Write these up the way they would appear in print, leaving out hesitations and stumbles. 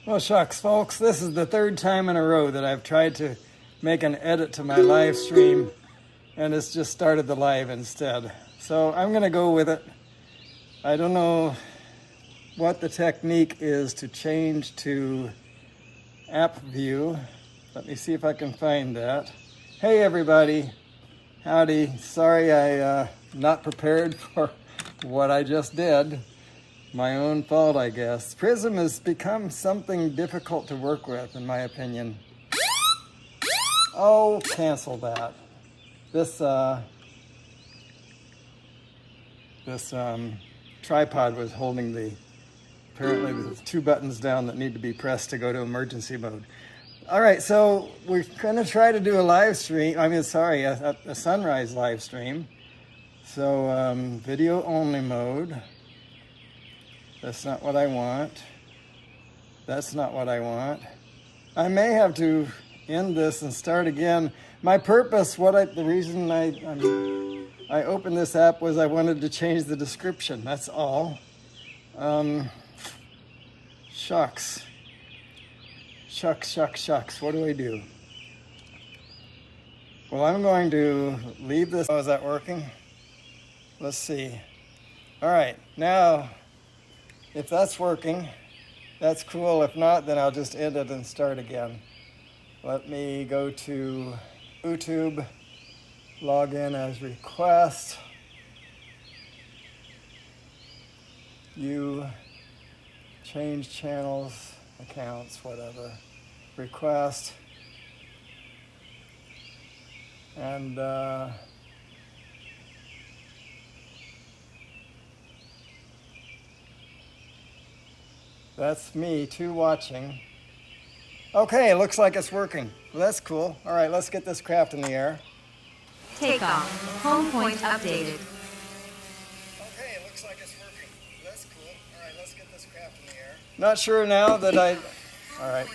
Well, shucks, folks, this is the third time in a row that I've tried to make an edit to my live stream, and it's just started the live instead. So I'm going to go with it. I don't know what the technique is to change to app view. Let me see if I can find that. Hey, everybody. Howdy. Sorry I'm not prepared for what I just did. My own fault, I guess. Prism has become something difficult to work with, in my opinion. Oh, cancel that. This tripod was holding apparently there's 2 buttons down that need to be pressed to go to emergency mode. All right, so we're gonna try to do a live stream. A sunrise live stream. So video only mode. That's not what I want. That's not what I want. I may have to end this and start again. My purpose, the reason I opened this app was I wanted to change the description. That's all. Shucks. Shucks. What do I do? Well, I'm going to leave this. Oh, is that working? Let's see. All right, now, if that's working, that's cool. If not, then I'll just end it and start again. Let me go to YouTube, log in as request. You change channels, accounts, whatever. Request. And that's me, 2 watching. Okay, looks like it's working. Well, that's cool. All right, let's get this craft in the air. Takeoff. Home point updated. Okay, it looks like it's working. That's cool. All right, let's get this craft in the air. Not sure now that all right.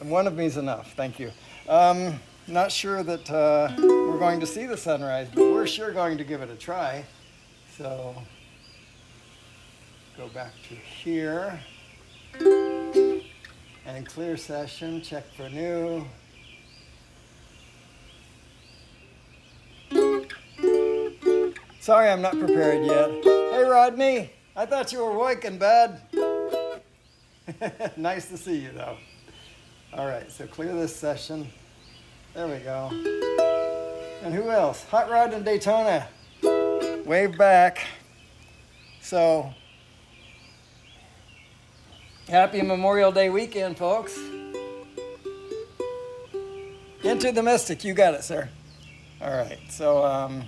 One of me's enough, thank you. Not sure that we're going to see the sunrise, but we're sure going to give it a try. So, go back to here. And clear session, check for new. Sorry, I'm not prepared yet. Hey, Rodney, I thought you were awake in bed. Nice to see you, though. All right, so clear this session. There we go. And who else? Hot Rod in Daytona. Wave back. So, happy Memorial Day weekend, folks. Into the Mystic, you got it, sir. All right, so, all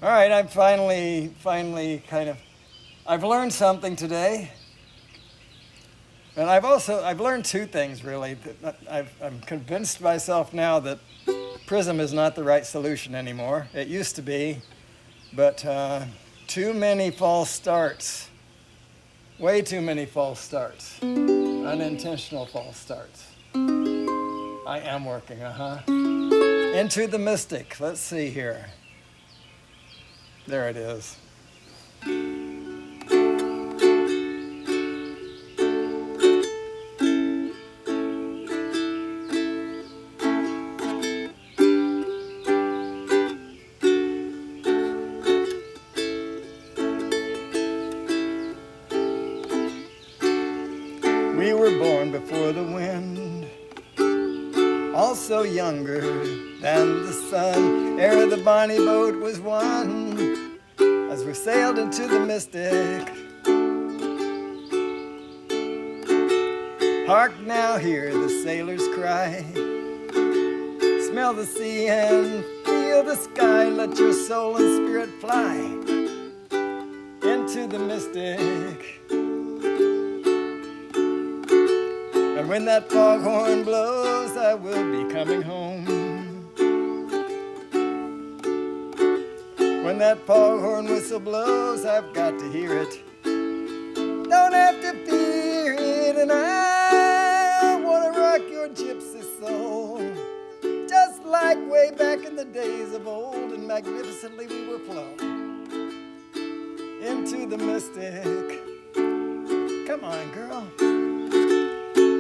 right, I'm finally I've learned something today. And I've learned 2 things, really. I'm convinced myself now that Prism is not the right solution anymore. It used to be, but too many false starts. Way too many false starts. Unintentional false starts. I am working, Into the Mystic. Let's see here. There it is. We were born before the wind, also younger than the sun, ere the bonny boat was won, as we sailed into the mystic. Hark now, hear the sailors cry, smell the sea and feel the sky, let your soul and spirit fly into the mystic. And when that foghorn blows, I will be coming home. When that foghorn whistle blows, I've got to hear it. Don't have to fear it, and I want to rock your gypsy soul. Just like way back in the days of old, and magnificently we will flow into the mystic. Come on, girl.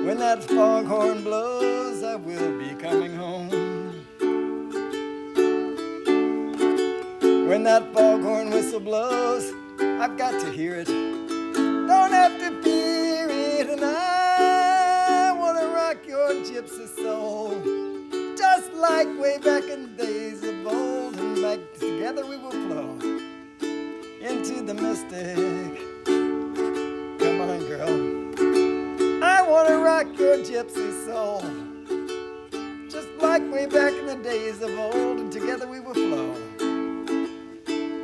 When that foghorn blows, I will be coming home. When that foghorn whistle blows, I've got to hear it. Don't have to fear it, and I wanna rock your gypsy soul, just like way back in the days of old. And back together we will flow into the mystic. Come on, girl. I wanna rock your gypsy soul, just like way back in the days of old. And together we will flow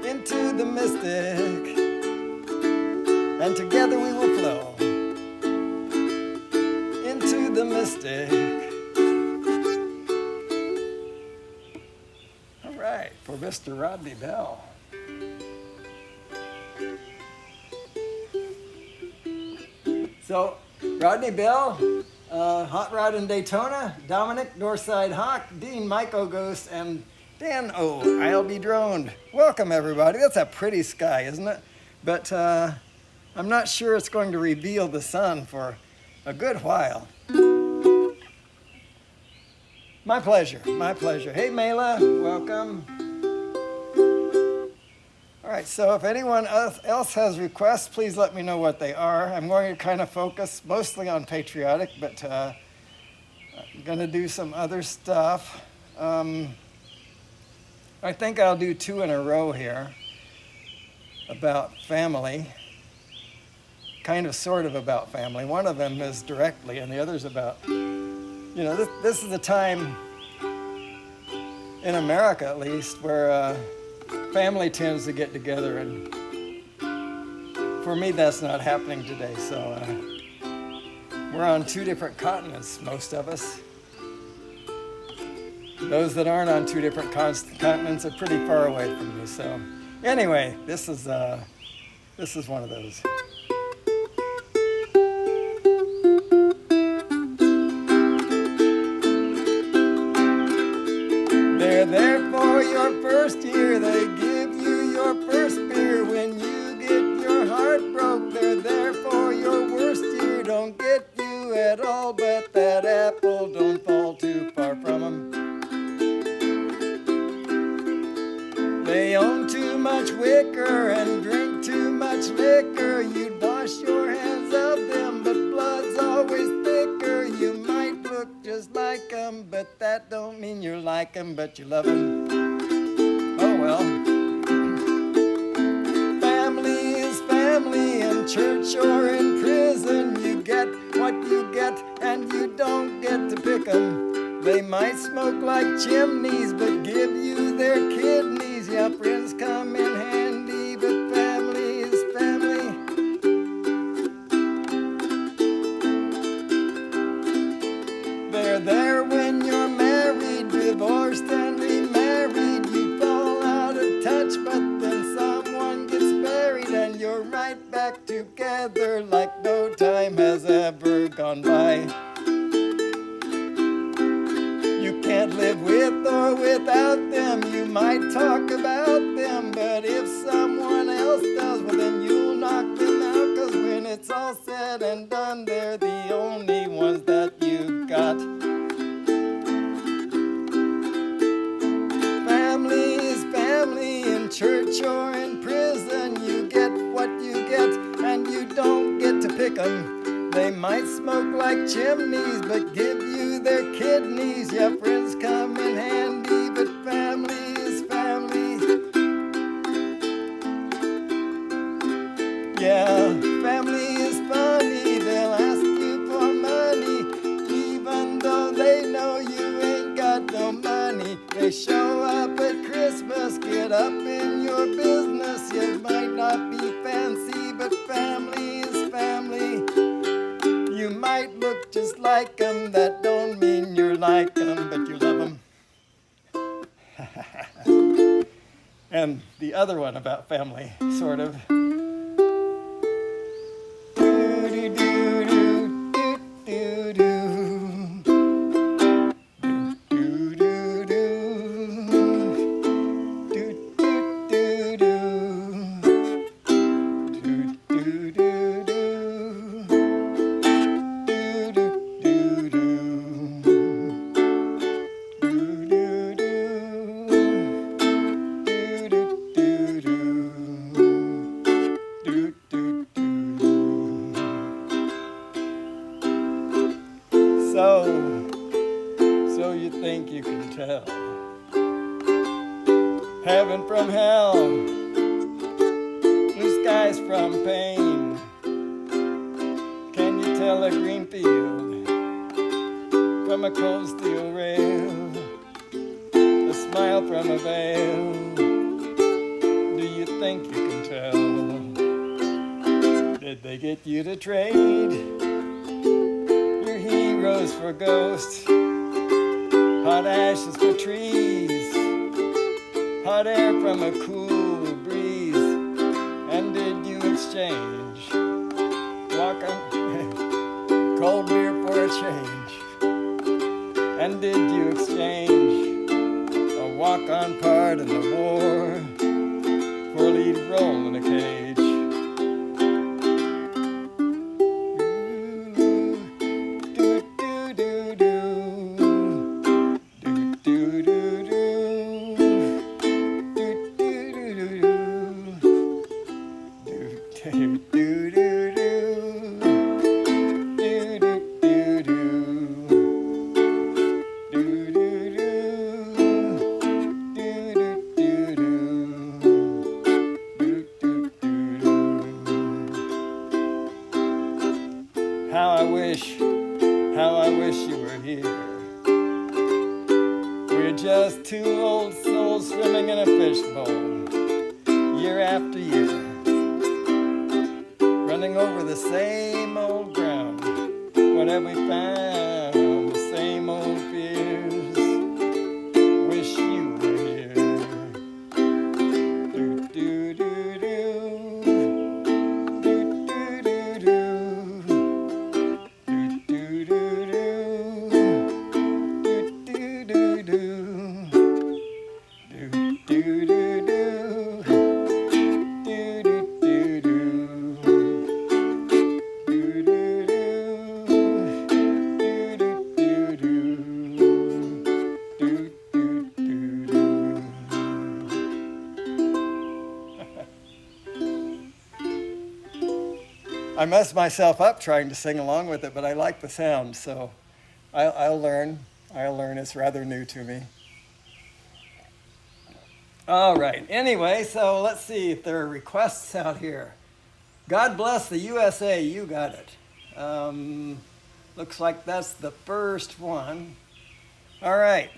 into the mystic. And together we will flow into the mystic. All right, for Mr. Rodney Bell. So, Rodney Bell, Hot Rod in Daytona, Dominic, Northside Hawk, Dean, Michael Ghost, and Dan O, I'll Be Droned. Welcome, everybody. That's a pretty sky, isn't it? But I'm not sure it's going to reveal the sun for a good while. My pleasure, my pleasure. Hey, Mela, welcome. All right, so if anyone else has requests, please let me know what they are. I'm going to kind of focus mostly on patriotic, but I'm going to do some other stuff. I think I'll do 2 in a row here about family, kind of sort of about family. One of them is directly, and the other's about, you know, this is a time, in America at least, where family tends to get together, and for me that's not happening today. So we're on 2 different continents, most of us. Those that aren't on 2 different continents are pretty far away from me. So anyway, this is one of those. They're there for your first year. They give you your first beer when you get your heart broke. They're there for your worst year. Don't get you at all, but that apple don't fall too far from them. They own too much wicker and drink too much liquor. You'd wash your hands of them, but blood's always thicker. You might look just like them, but that don't mean you like them, but you love them. Oh well. Family is family, in church or in prison. You get what you get, and you don't get to pick them. They might smoke like chimneys, but give you their kidneys. Yeah, friends come in handy, but family is family. They're there when you're married, divorced and remarried. You fall out of touch, but then someone gets buried, and you're right back together like no time has ever gone by. Can't live with or without them. You might talk about them, but if someone else does, well then you'll knock them out. Cause when it's all said and done, they're the only ones that you've got. Family is family, in church or in prison. You get what you get, and you don't get to pick them. They might smoke like chimneys, but give you their kidneys. Yeah, friends come in handy, but family is family. Yeah, family is funny. They'll ask you for money, even though they know you ain't got no money. They show up at Christmas, get up in your business. You might not be fancy, but family is family. You might look just like them, that don't mean you're like them, but you love them. And the other one about family, sort of. So you think you can tell heaven from hell, blue skies from pain? Can you tell a green field from a cold steel rail, a smile from a veil? Do you think you can tell? Did they get you to trade your heroes for ghosts, hot ashes for trees, hot air from a cool breeze? And did you exchange walk on cold beer for a change? And did you exchange a walk-on part in the war for a lead role in a cage? How I wish you were here. We're just two old souls swimming in a fishbowl, year after year, running over the same old ground. What have we found? The same old fears. Wish you were here. Do, do, do, do. I messed myself up trying to sing along with it, but I like the sound, so I'll learn. I'll learn. It's rather new to me. All right. Anyway, so let's see if there are requests out here. God bless the USA. You got it. Looks like that's the first one. All right.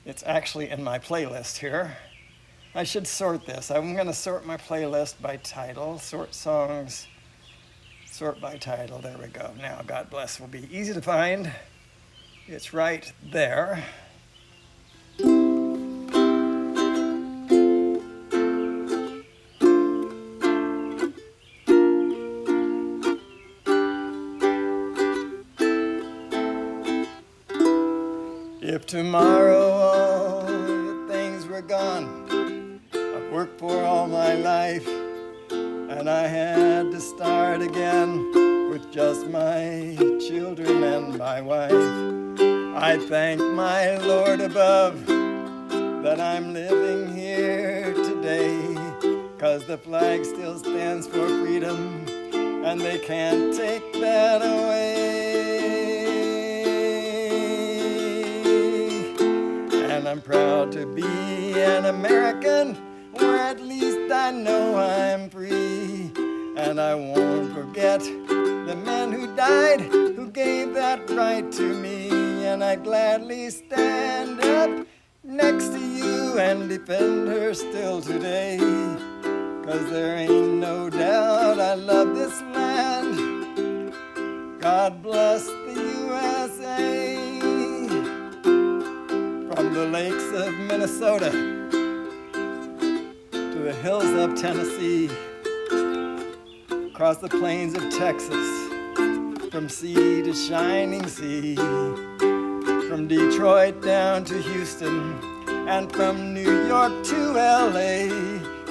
It's actually in my playlist here. I should sort this. I'm going to sort my playlist by title, sort songs, sort by title. There we go. Now, God Bless will be easy to find. It's right there. If tomorrow all the things were gone I've worked for all my life, and I had to start again with just my children and my wife, I thank my Lord above that I'm living here today, 'cause the flag still stands for freedom, and they can't take that away. And I'm proud to be an American, where at least I know I'm free. And I won't forget the men who died, who gave that right to me. And I'd gladly stand up next to you and defend her still today, 'cause there ain't no doubt I love this land. God bless the USA. From the lakes of Minnesota to the hills of Tennessee, across the plains of Texas, from sea to shining sea, from Detroit down to Houston, and from New York to LA,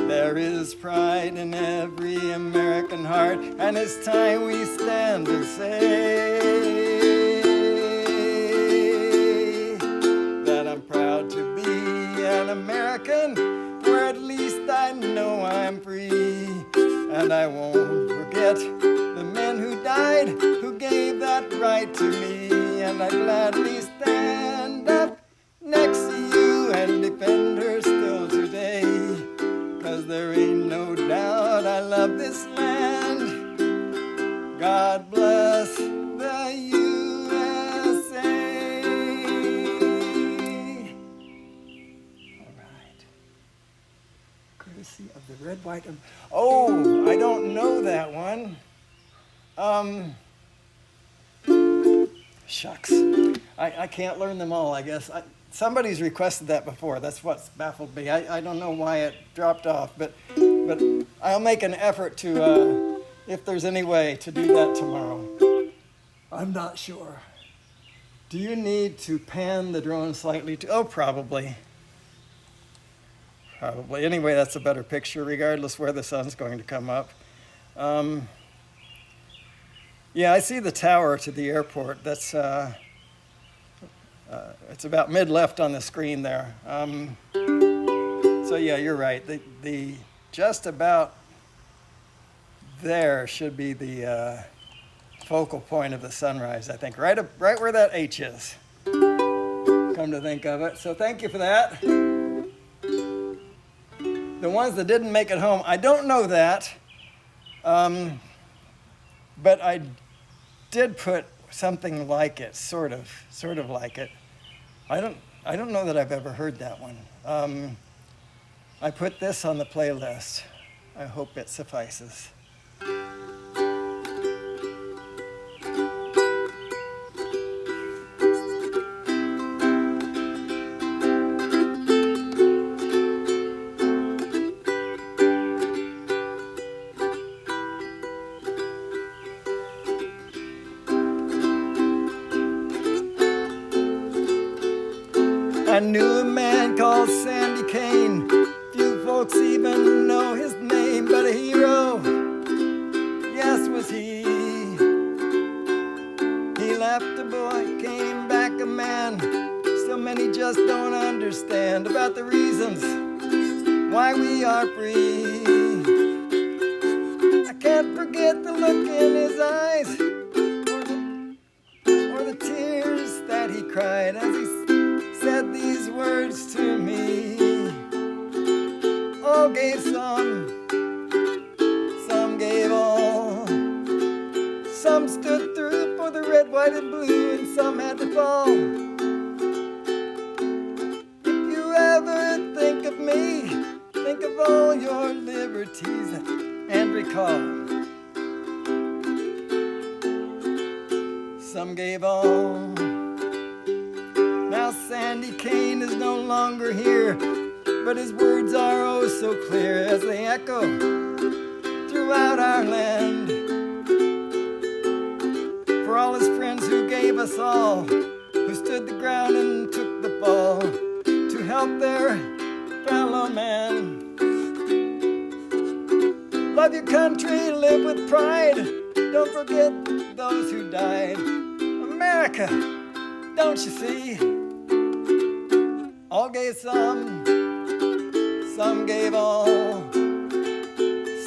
there is pride in every American heart, and it's time we stand and say that I'm proud to be an American, where at least I know I'm free. And I won't forget the men who died, who gave that right to me, and I'd gladly stand up next to you and defend her still today. 'Cause there ain't no doubt I love this land. God bless the USA. All right. Courtesy of the red, white, and... Oh, I don't know that one. Shucks. I can't learn them all, I guess. Somebody's requested that before. That's what's baffled me. I don't know why it dropped off, but I'll make an effort to, if there's any way, to do that tomorrow. I'm not sure. Do you need to pan the drone slightly? Oh, probably. Probably. Anyway, that's a better picture, regardless where the sun's going to come up. Yeah, I see the tower to the airport. That's it's about mid-left on the screen there. So yeah, you're right. The just about there should be the focal point of the sunrise, I think, right where that H is. Come to think of it. So thank you for that. The ones that didn't make it home, I don't know that, but I did put something like it, sort of like it. I don't know that I've ever heard that one. I put this on the playlist. I hope it suffices. I knew a man called Sandy Kane. Few folks even know his name, but a hero, yes, was he. He left a boy, came back a man. So many just don't understand about the reasons why we are free. I can't forget the look in his eyes, or the tears that he cried as he said these words to me. All gave some gave all. Some stood through for the red, white, and blue, and some had to fall. If you ever think of me, think of all your liberties and recall. Some gave all. Now Sandy Kane is no longer here, but his words are oh so clear as they echo throughout our land. For all his friends who gave us all, who stood the ground and took the fall to help their fellow man. Love your country, live with pride, don't forget those who died. America, don't you see? All gave some gave all.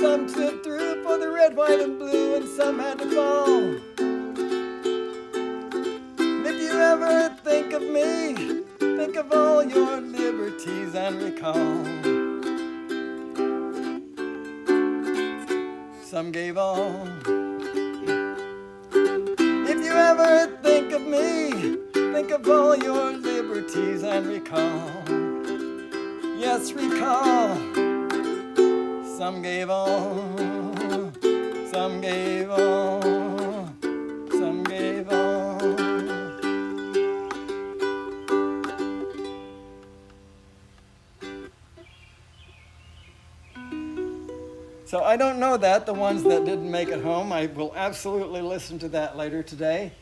Some stood through for the red, white, and blue, and some had to fall. And if you ever think of me, think of all your liberties and recall. Some gave all. If you ever think of me, think of all your liberties and recall. Yes, recall. Some gave all. Some gave all. Some gave all. So I don't know that, the ones that didn't make it home. I will absolutely listen to that later today.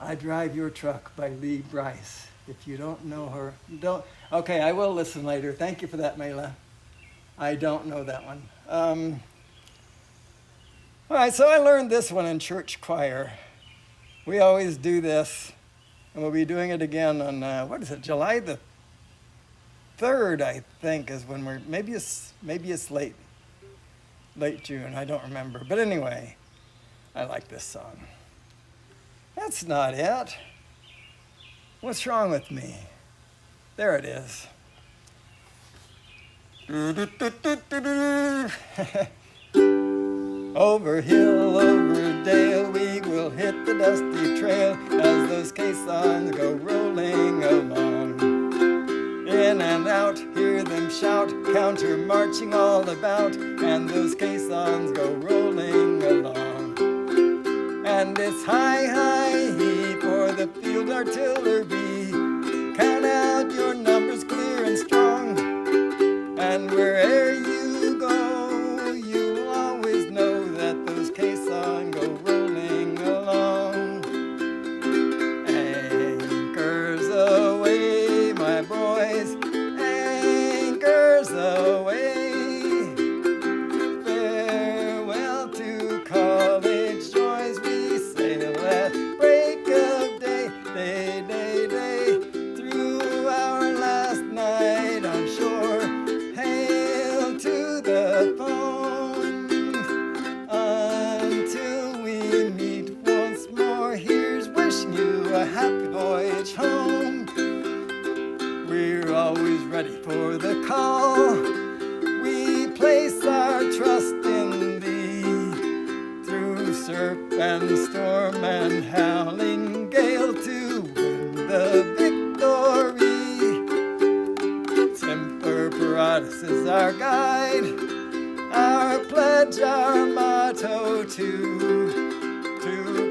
I Drive Your Truck by Lee Bryce. If you don't know her, don't. Okay, I will listen later. Thank you for that, Mela. I don't know that one. All right, so I learned this one in church choir. We always do this, and we'll be doing it again on, what is it, July the 3rd, I think, is when we're, maybe it's late June, I don't remember. But anyway, I like this song. That's not it. What's wrong with me? There it is. Over hill, over dale, we will hit the dusty trail as those caissons go rolling along. In and out, hear them shout, counter marching all about, and those caissons go rolling along. And it's hi, hi, he for the field artillery. Count out your numbers clear and strong, and where'er you go, you'll always know that those caissons go rolling along. Anchors away, my boys, anchors away. Farewell to college joys, we sail at break of day, day, day, day, through our last night on shore. Hail to the phone until we meet once more. Here's wishing you a happy voyage home. We're always ready for the call. We place our trust in thee through surf and storm and howling gale to win the victory. Semper Paratus is our guide, our pledge, our motto to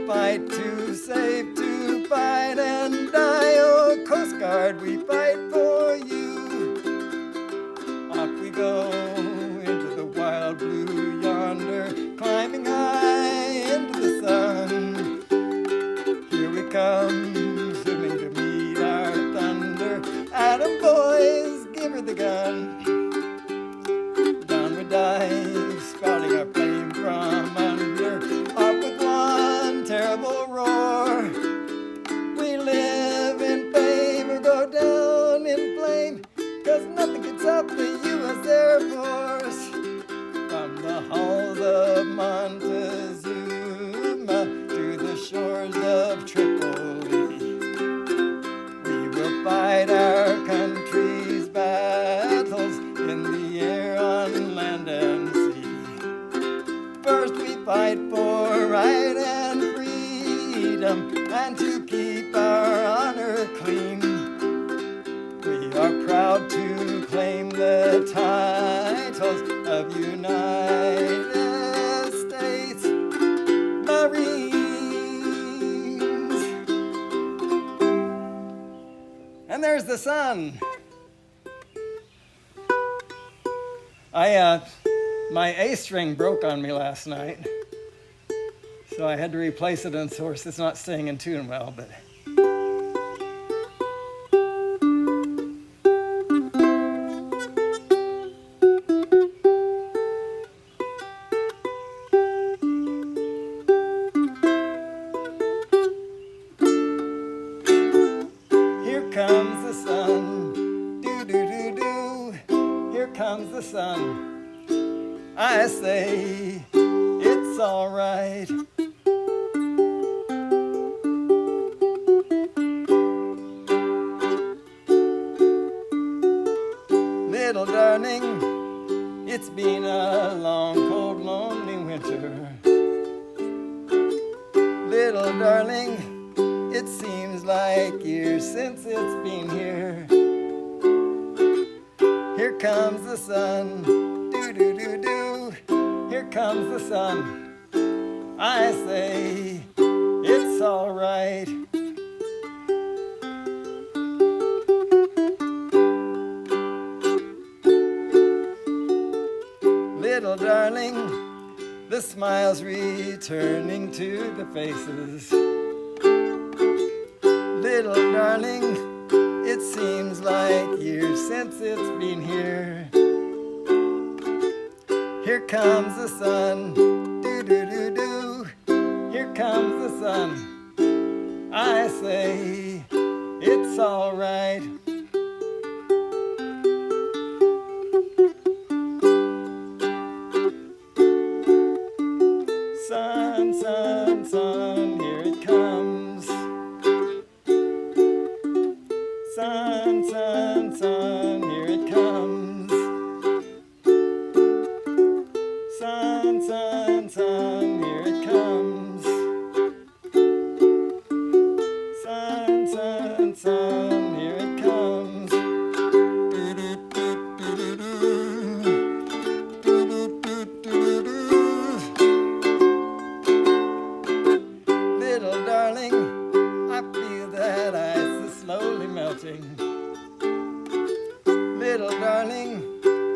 fight, to save, to fight and die. Oh, Coast Guard, we fight for you. Off we go into the wild blue yonder, climbing high into the sun. Here we come, swimming to meet our thunder. Atom boys, give her the gun. Down we dive, spouting our flame from under. Up with one terrible roar. We live in fame or go down in flame, 'cause nothing can stop the U.S. Air Force. From the halls of Montezuma to the shores of Tripoli, we will fight our country's battles in the air, on land and sea. First we fight for right and freedom, and to keep our honor clean. We are proud to claim the titles of United States Marines. And there's the sun. My A string broke on me last night, so I had to replace it, and of course it's not staying in tune well, but here comes the sun, do-do-do-do, here comes the sun. I say, it's all right. Little darling, it's been a long, cold, lonely winter. Little darling, it seems like years since it's been here. Here comes the sun, do-do-do-do, here comes the sun. I say, it's all right. Little darling, the smile's returning to the faces. Little darling, it seems like years since it's been here. Here comes the sun, do-do-do-do, here comes the sun. I say, it's all right. Sun, sun. sun, sun, sun, here it comes. Sun, sun, sun, here it comes. Little darling, I feel that ice is slowly melting. Little darling,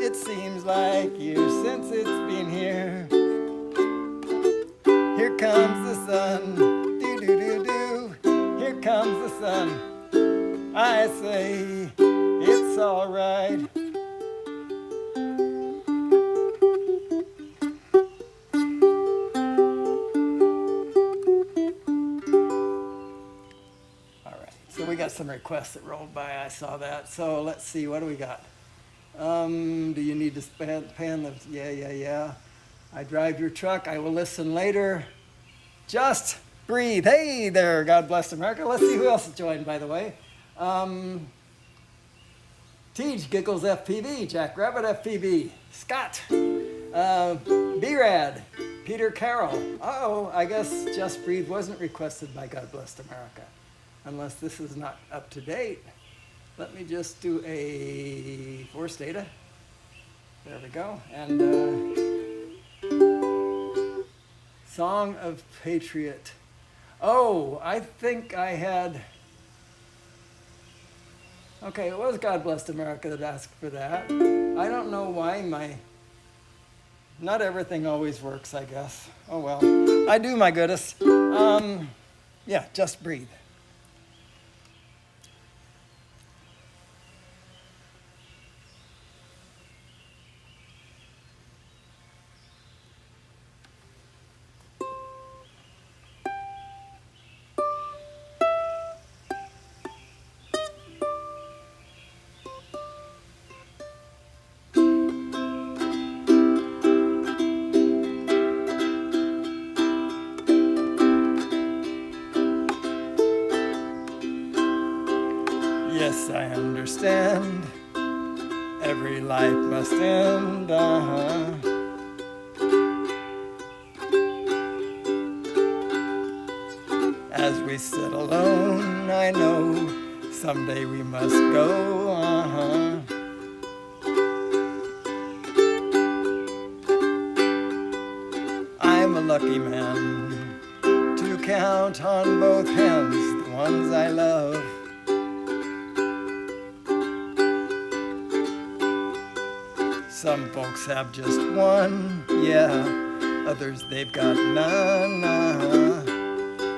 it seems like years since it's been here. Here comes the sun, do-do-do-do. Here comes the sun. I say, it's all right. All right, so we got some requests that rolled by. I saw that. So let's see, what do we got? Do you need to pan the, yeah. I drive your truck, I will listen later. Just breathe. Hey there, God bless America. Let's see who else is joined, by the way. Teej, Giggles FPV, Jack Rabbit FPV, Scott, B-Rad, Peter Carroll. Oh, I guess Just Breathe wasn't requested by God bless America, unless this is not up to date. Let me just do a force data. There we go. And Song of Patriot. Oh, I think I had. Okay, it was God Bless America that asked for that. I don't know why not everything always works, I guess. Oh well. I do my goodest. Yeah, Just Breathe. Yes, I understand. Every life must end. As we sit alone, I know someday we must go. I'm a lucky man to count on both hands the ones I love. Some folks have just one, yeah, others they've got none.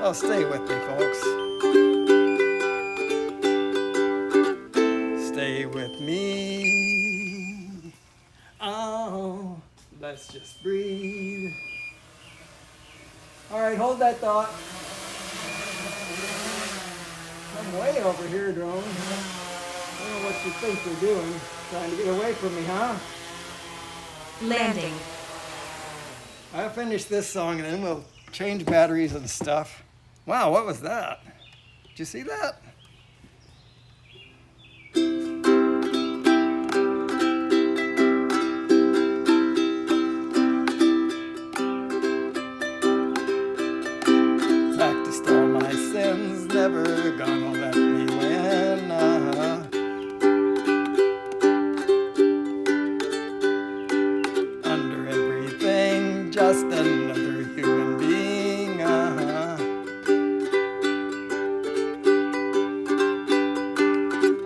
Oh, stay with me, folks. Stay with me. Oh, let's just breathe. All right, hold that thought. I'm way over here, drone. I don't know what you think you're doing. Trying to get away from me, huh? Landing. I'll finish this song and then we'll change batteries and stuff. Wow, what was that? Did you see that? Practiced all my sins, never gonna let me win. Under everything, just another human being.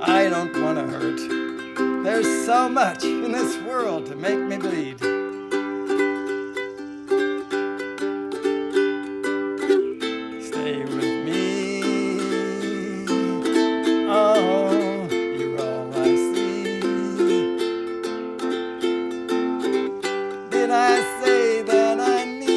I don't wanna hurt. There's so much in this world to make me bleed. Stay with me. Oh, you're all I see. Did I say that I need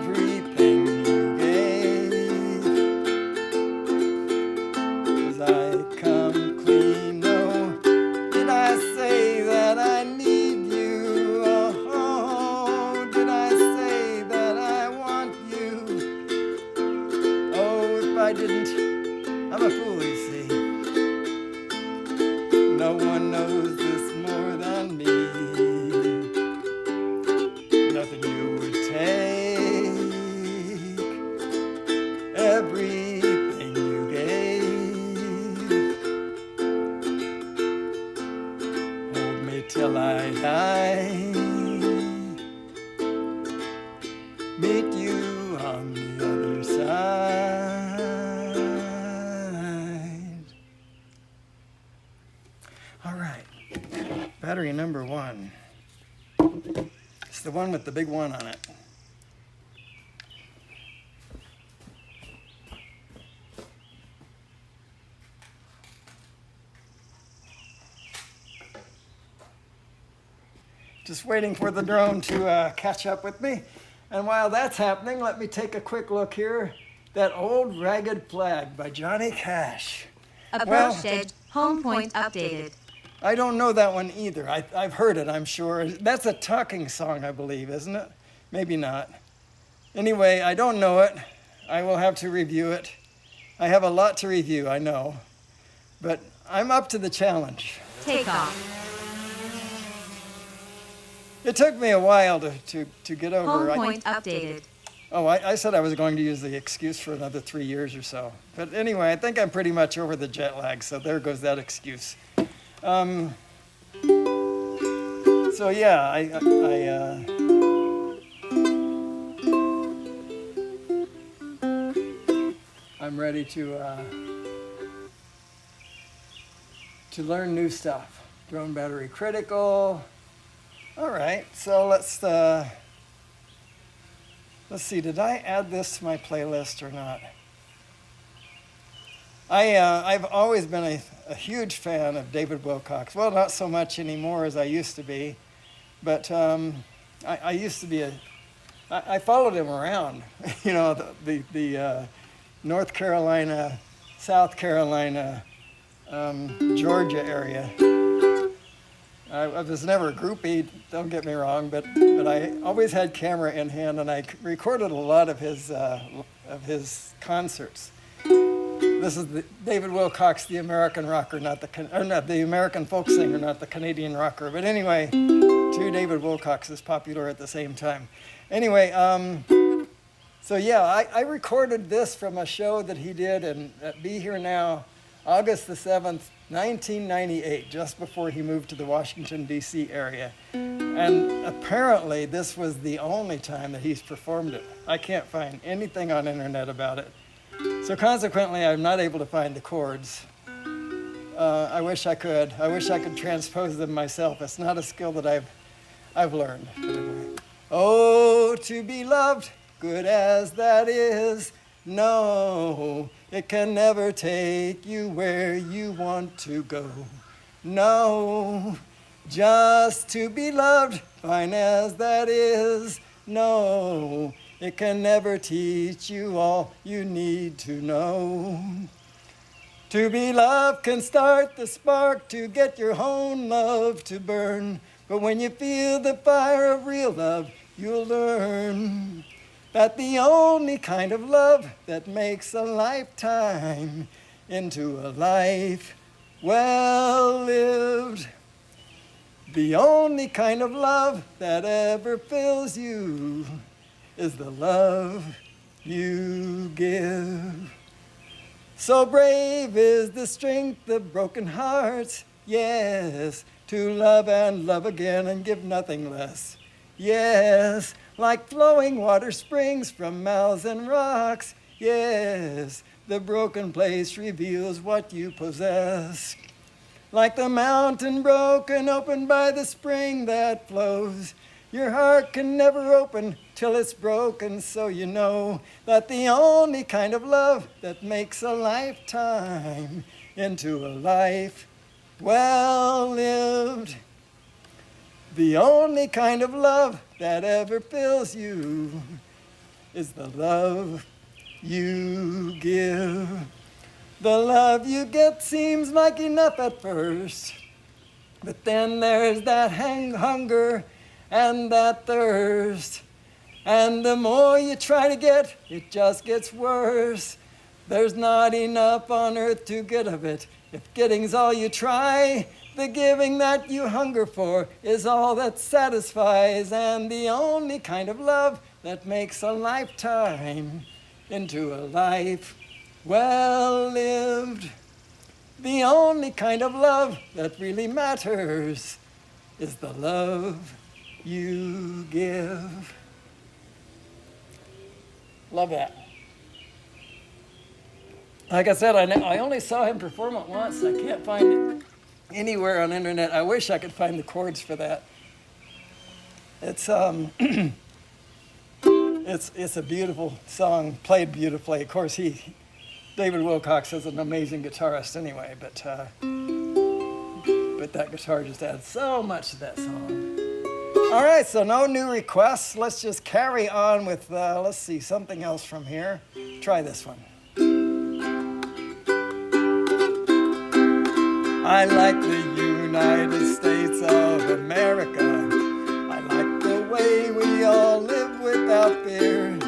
everything you gave. 'Cause I come clean, no, did I say that I need you? Oh, did I say that I want you? Oh, if I didn't, I'm a fool, you see. No one knows this more than me. Nothing you would take, everything you gave. Hold me till I die. Meet you on the other side. All right, battery number 1. It's the one with the big 1 on it. Just waiting for the drone to catch up with me. And while that's happening, let me take a quick look here. That Old Ragged Flag by Johnny Cash. Approach edge. Home point updated. I don't know that one either. I've heard it, I'm sure. That's a talking song, I believe, isn't it? Maybe not. Anyway, I don't know it. I will have to review it. I have a lot to review, I know. But I'm up to the challenge. Take off. It took me a while to get over. Home point updated. Oh, I said I was going to use the excuse for another 3 years or so. But anyway, I think I'm pretty much over the jet lag, so there goes that excuse. So yeah, I'm ready to learn new stuff. Drone battery critical. All right, so let's see. Did I add this to my playlist or not? I've always been a huge fan of David Wilcox. Well, not so much anymore as I used to be, but I used to be I followed him around, you know, the North Carolina, South Carolina, Georgia area. I was never a groupie, don't get me wrong, but I always had camera in hand, and I recorded a lot of his concerts. This is David Wilcox, the American rocker, not the American folk singer, not the Canadian rocker. But anyway, two David Wilcoxes popular at the same time. Anyway, so yeah, I recorded this from a show that he did at Be Here Now, August the 7th, 1998, just before he moved to the Washington, D.C. area. And apparently this was the only time that he's performed it. I can't find anything on internet about it. So consequently, I'm not able to find the chords. I wish I could. I wish I could transpose them myself. It's not a skill that I've learned. Anyway. Oh, to be loved, good as that is, no, it can never take you where you want to go. No, just to be loved, fine as that is, no, it can never teach you all you need to know. To be loved can start the spark to get your own love to burn. But when you feel the fire of real love, you'll learn that the only kind of love that makes a lifetime into a life well lived, the only kind of love that ever fills you is the love you give. So brave is the strength of broken hearts, yes, to love and love again and give nothing less. Yes, like flowing water springs from mouths and rocks, yes, the broken place reveals what you possess. Like the mountain broken open by the spring that flows, your heart can never open till it's broken, so you know that the only kind of love that makes a lifetime into a life well lived, the only kind of love that ever fills you is the love you give. The love you get seems like enough at first, but then there's that hunger and that thirst. And the more you try to get, it just gets worse. There's not enough on earth to get of it. If getting's all you try, the giving that you hunger for is all that satisfies, and the only kind of love that makes a lifetime into a life well lived. The only kind of love that really matters is the love you give. Love that. Like I said, I only saw him perform it once. I can't find it anywhere on the internet. I wish I could find the chords for that. It's it's a beautiful song, played beautifully. Of course, David Wilcox is an amazing guitarist anyway, but that guitar just adds so much to that song. All right, so no new requests. Let's just carry on with, let's see, something else from here. Try this one. I like the United States of America. I like the way we all live without fear.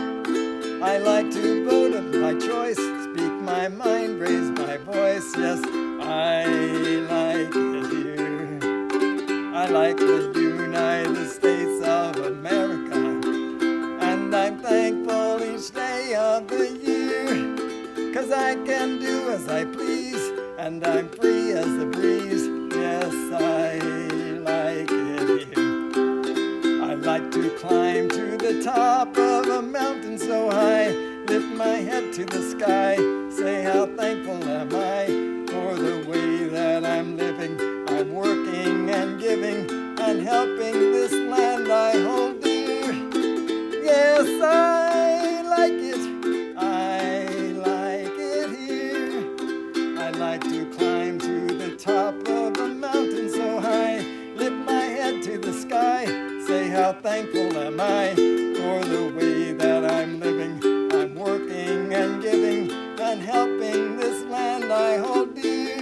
I like to vote of my choice, speak my mind, raise my voice. Yes, I like it here. I like the United States of America, and I'm thankful each day of the year, 'cause I can do as I please, and I'm free as the breeze. Yes, I like it here. I like to climb to the top of a mountain so high, lift my head to the sky, say how thankful am I for the way that I'm living. I'm working and giving and helping this land I hold dear. Yes, I like it. I like it here. I like to climb to the top of a mountain so high, lift my head to the sky, say how thankful am I for the way that I'm living. I'm working and giving and helping this land I hold dear.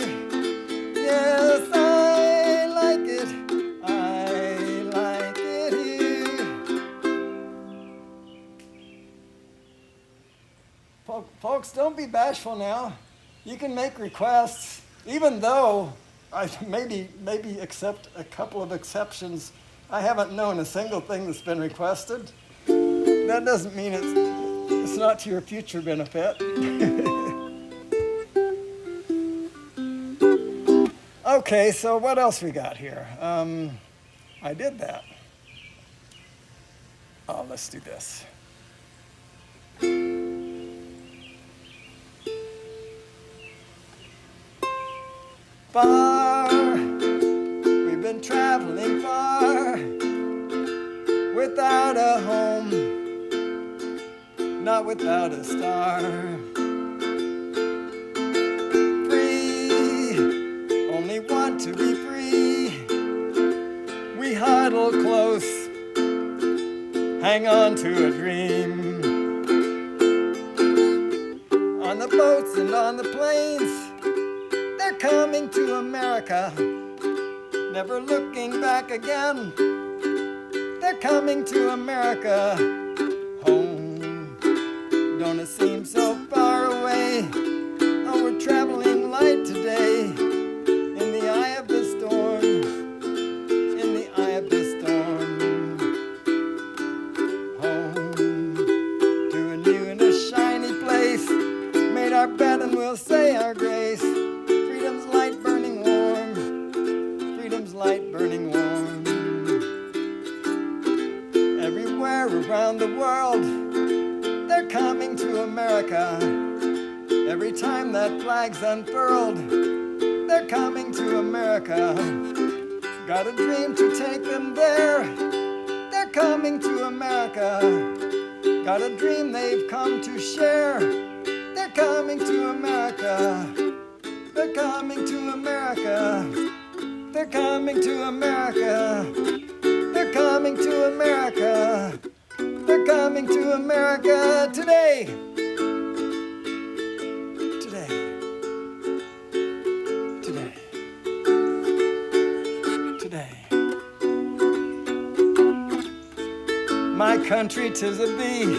Yes, I like it. I like it here. Folks, don't be bashful now. You can make requests, even though I maybe except a couple of exceptions, I haven't known a single thing that's been requested. That doesn't mean it's not to your future benefit. Okay, so what else we got here? I did that. Oh, let's do this. Far, we've been traveling far, without a home, not without a star. Free, only want to be free. We huddle close, hang on to a dream. On the boats and on the planes, they're coming to America, never looking back again. They're coming to America, home. Don't it seem so far away? Oh, we're traveling light today, in the eye of the storm, in the eye of the storm. Home, to a new and a shiny place, made our bed and we'll say our grace. Freedom's light burning warm, freedom's light burning warm. Everywhere around the world, they're coming to America. Every time that flag's unfurled, they're coming to America. Got a dream to take them there, they're coming to America. Got a dream they've come to share, they're coming to America. They're coming to America. They're coming to America. They're coming to America. They're coming to America today. Today. Today. Today. My country 'tis a thee,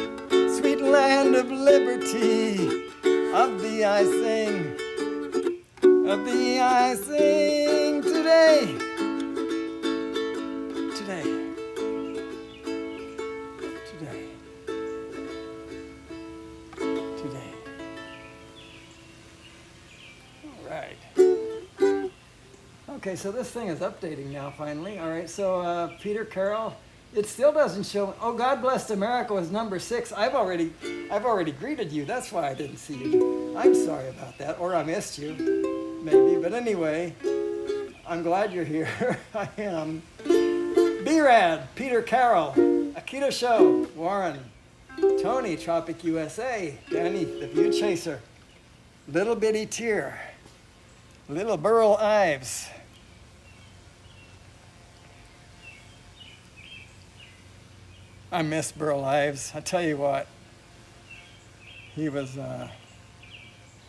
sweet land of liberty. Of thee I sing, of thee I sing today. Today. Today. Today. All right. Okay, so this thing is updating now finally. All right, so Peter Carroll, it still doesn't show. Oh, God Bless America was number 6. I've already greeted you. That's why I didn't see you. I'm sorry about that, or I missed you, maybe. But anyway, I'm glad you're here. I am. B-Rad, Peter Carroll, Akita Show, Warren, Tony, Tropic USA, Danny, the View Chaser, Little Bitty Tear, Little Burl Ives. I miss Burl Ives. I tell you what, he was, I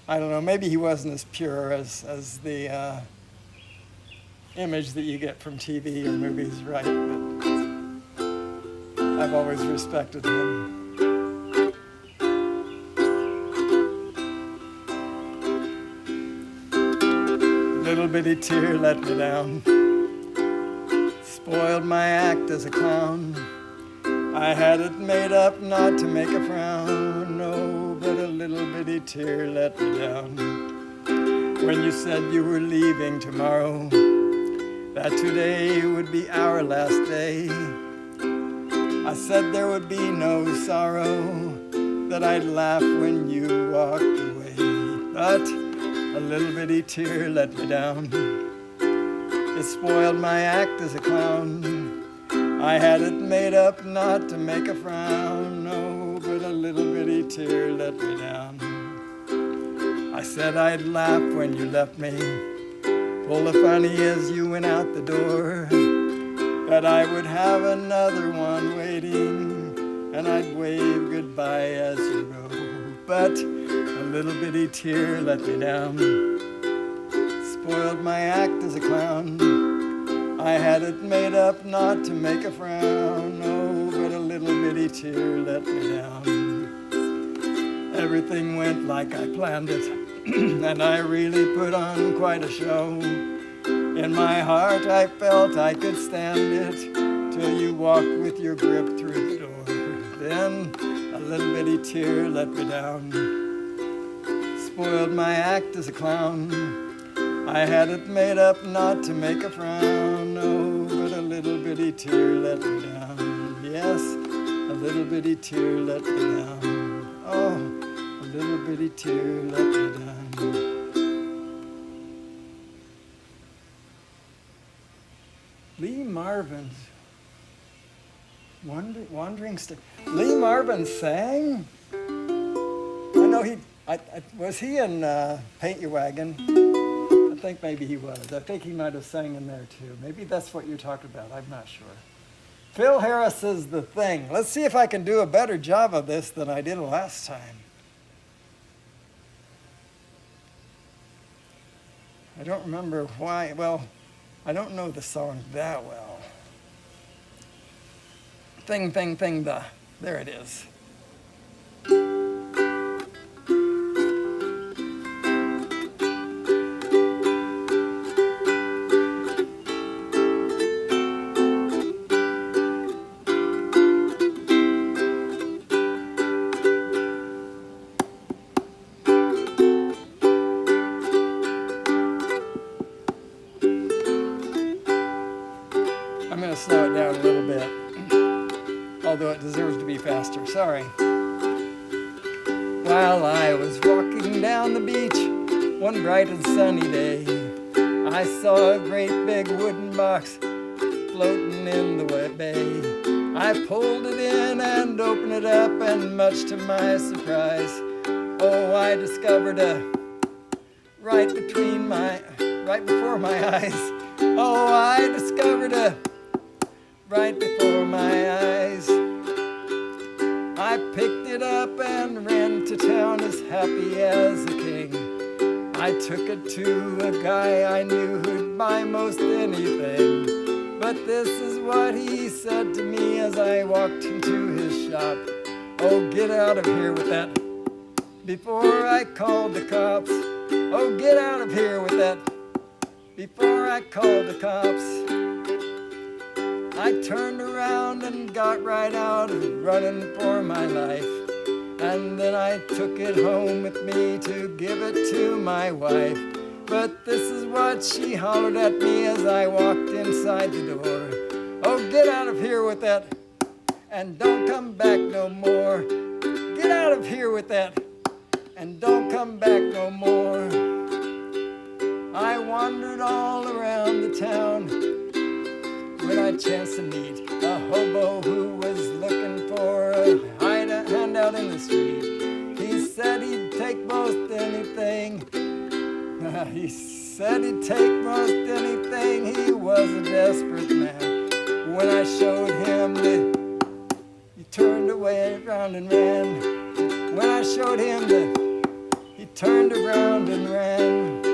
don't know, maybe he wasn't as pure as the image that you get from TV or movies, right? But I've always respected him. Little bitty tear let me down, spoiled my act as a clown. I had it made up not to make a frown, no, but a little bitty tear let me down. When you said you were leaving tomorrow, that today would be our last day, I said there would be no sorrow, that I'd laugh when you walked away. But a little bitty tear let me down, it spoiled my act as a clown. I had it made up not to make a frown, no, but a little bitty tear let me down. I said I'd laugh when you left me, full of funny as you went out the door, that I would have another one waiting, and I'd wave goodbye as you go. But a little bitty tear let me down, spoiled my act as a clown. I had it made up not to make a frown, no, but a little bitty tear let me down. Everything went like I planned it, and I really put on quite a show. In my heart I felt I could stand it, till you walked with your grip through the door. Then a little bitty tear let me down, spoiled my act as a clown. I had it made up not to make a frown, no, but a little bitty tear let me down. Yes, a little bitty tear let me down. Oh, a little bitty tear let me down. Lee Marvin's Wandering Star. Lee Marvin sang? I know was he in Paint Your Wagon? I think maybe he was. I think he might have sang in there too. Maybe that's what you're talking about. I'm not sure. Phil Harris is The Thing. Let's see if I can do a better job of this than I did last time. I don't remember why. Well, I don't know the song that well. Thing, thing, thing, the. There it is. I'm going to slow it down a little bit, although it deserves to be faster. Sorry. While I was walking down the beach one bright and sunny day, I saw a great big wooden box floating in the wet bay. I pulled it in and opened it up, and much to my surprise, oh, I discovered right before my eyes. Oh, I discovered right before my eyes. I picked it up and ran to town as happy as a king. I took it to a guy I knew who'd buy most anything. But this is what he said to me as I walked into his shop. Oh, get out of here with that before I called the cops. Oh, get out of here with that before I called the cops. I turned around and got right out of running for my life. And then I took it home with me to give it to my wife. But this is what she hollered at me as I walked inside the door. Oh, get out of here with that, and don't come back no more. Get out of here with that, and don't come back no more. I wandered all around the town when I chanced to meet a hobo who was looking for a handout in the street. He said he'd take most anything. He said he'd take most anything. He was a desperate man. When I showed him he turned away around and ran. When I showed him he turned around and ran.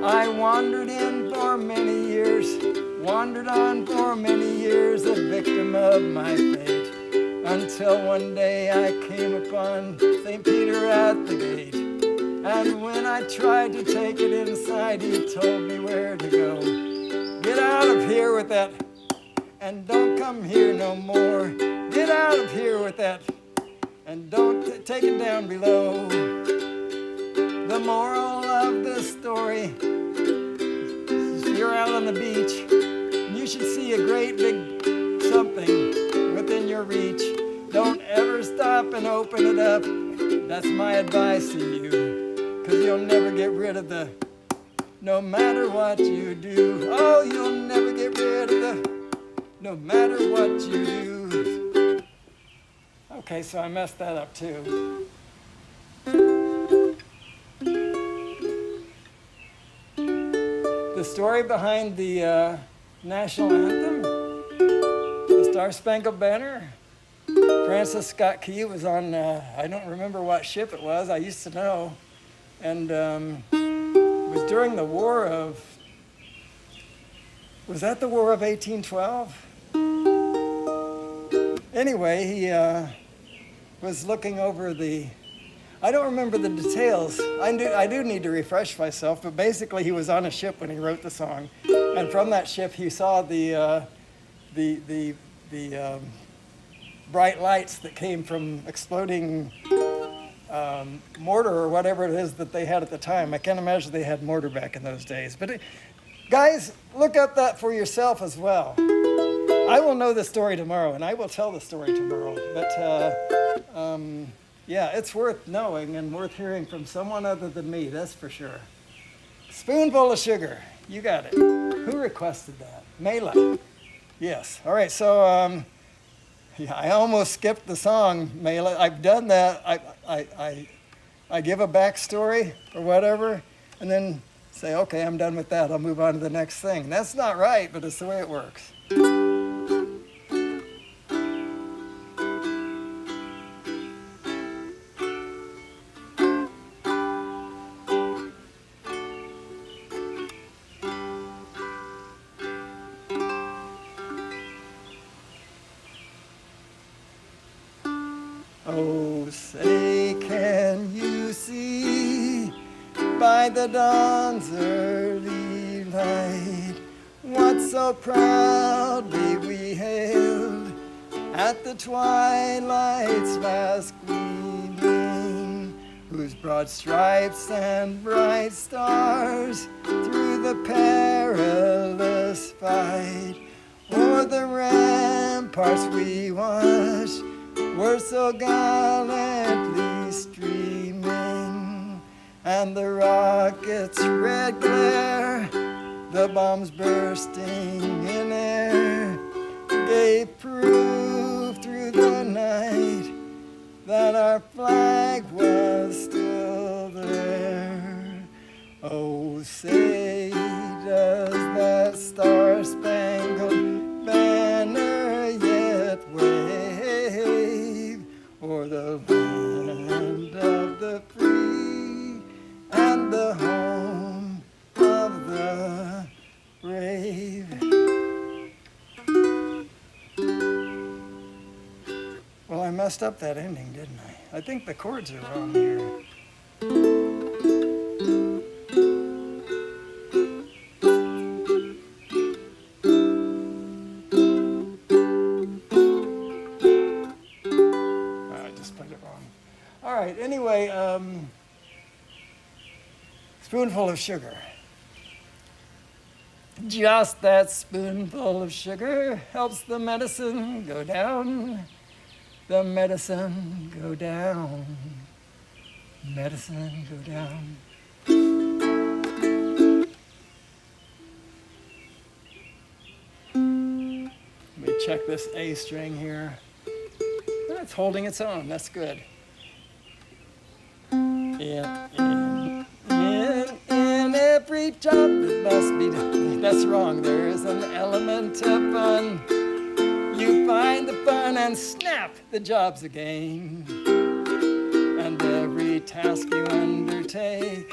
I wandered in for many years, wandered on for many years, a victim of my fate, until one day I came upon St. Peter at the gate. And when I tried to take it inside, he told me where to go. Get out of here with that, and don't come here no more. Get out of here with that, and don't take it down below. The moral of this story is you're out on the beach, and you should see a great big something within your reach. Don't ever stop and open it up. That's my advice to you. 'Cause you'll never get rid of no matter what you do. Oh, you'll never get rid of no matter what you do. Okay, so I messed that up too. The story behind the national anthem, the Star Spangled Banner. Francis Scott Key was on, I don't remember what ship it was, I used to know. And it was during the war of, was that the War of 1812? Anyway, he was looking over I don't remember the details. I do need to refresh myself, but basically he was on a ship when he wrote the song. And from that ship he saw the bright lights that came from exploding mortar or whatever it is that they had at the time. I can't imagine they had mortar back in those days. But guys, look up that for yourself as well. I will know the story tomorrow, and I will tell the story tomorrow. But yeah, it's worth knowing and worth hearing from someone other than me, that's for sure. Spoonful of sugar, you got it. Who requested that? Mayla. Yes. All right, so yeah, I almost skipped the song, Mayla. I've done that. I give a backstory or whatever, and then say, okay, I'm done with that. I'll move on to the next thing. That's not right, but it's the way it works. Oh, say, can you see by the dawn's early light what so proudly we hailed at the twilight's vast gleaming, whose broad stripes and bright stars through the perilous fight o'er the ramparts we watched were so gallantly streaming, and the rocket's red glare, the bombs bursting in air, gave proof through the night that our flag was still there. Oh, say, does that star-spangled banner yet wave land of the free and the home of the brave. Well, I messed up that ending, didn't I? I think the chords are wrong here. I just played it wrong. All right, anyway, spoonful of sugar. Just that spoonful of sugar helps the medicine go down. The medicine go down. Medicine go down. Let me check this A string here. It's holding its own. That's good. In every job that must be done. That's wrong. There is an element of fun. You find the fun and snap, the job's a game. And every task you undertake,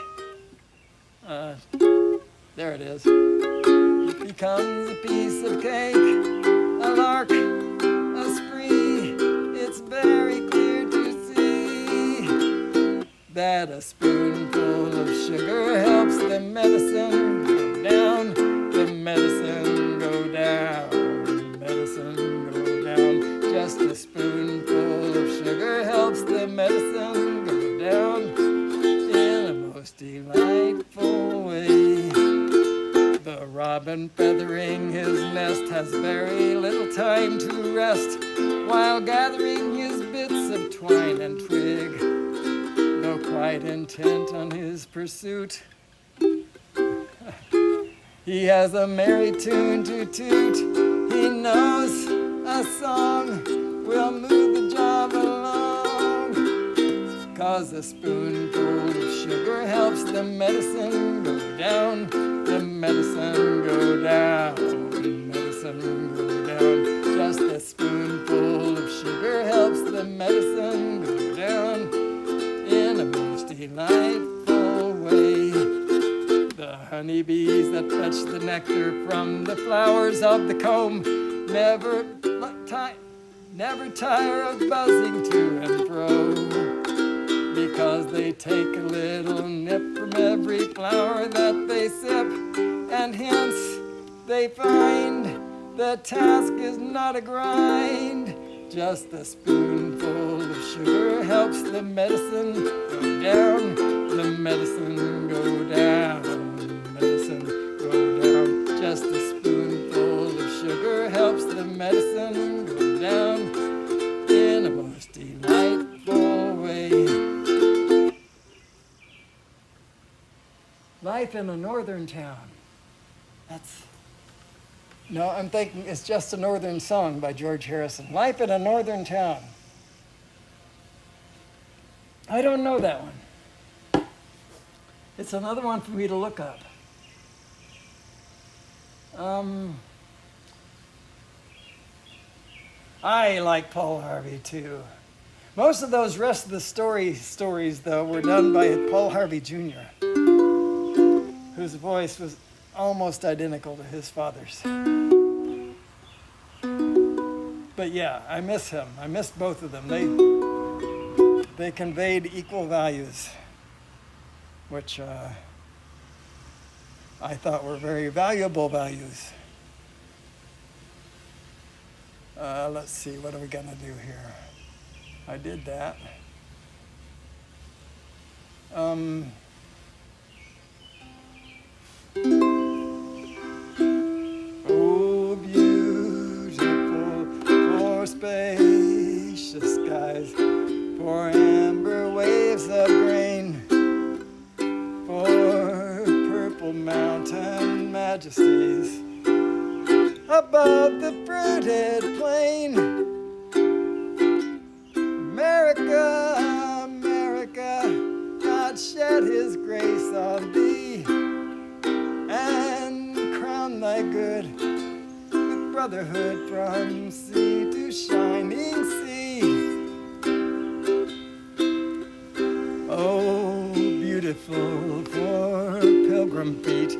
there it is. It becomes a piece of cake, a lark, a spree. It's very clear to see that a spoonful of sugar helps the medicine go down. The medicine go down. Medicine go down. Just a spoonful of sugar helps the medicine go down in a most delightful way. The robin feathering his nest has very little time to rest while gathering his bits of twine and twig. Though quite intent on his pursuit, he has a merry tune to toot. He knows a song will move the job along, 'cause a spoonful of sugar helps the medicine go down. The medicine go down. Medicine go down. Just a spoonful of sugar helps the medicine go down in a most delightful way. The honeybees that fetch the nectar from the flowers of the comb never tire of buzzing to and fro, because they take a little nip from every flower that they sip, and hence they find the task is not a grind. Just a spoonful of sugar helps the medicine go down. The medicine go down. Medicine go down. Just a spoonful of sugar helps the medicine go down in a most delightful way. Life in a northern town. No, I'm thinking it's Just a Northern Song by George Harrison. Life in a Northern Town. I don't know that one. It's another one for me to look up. I like Paul Harvey too. Most of those rest of the stories though were done by Paul Harvey Jr., whose voice was almost identical to his father's. But yeah, I miss him. I miss both of them. They conveyed equal values, which I thought were very valuable values. Let's see, what are we gonna do here? I did that. Oh, beautiful, for spacious skies, for amber waves of grain, for purple mountain majesties above the fruited plain. America, America, God shed his grace on thee and crown thy good with brotherhood from sea to shining sea. beautiful for pilgrim feet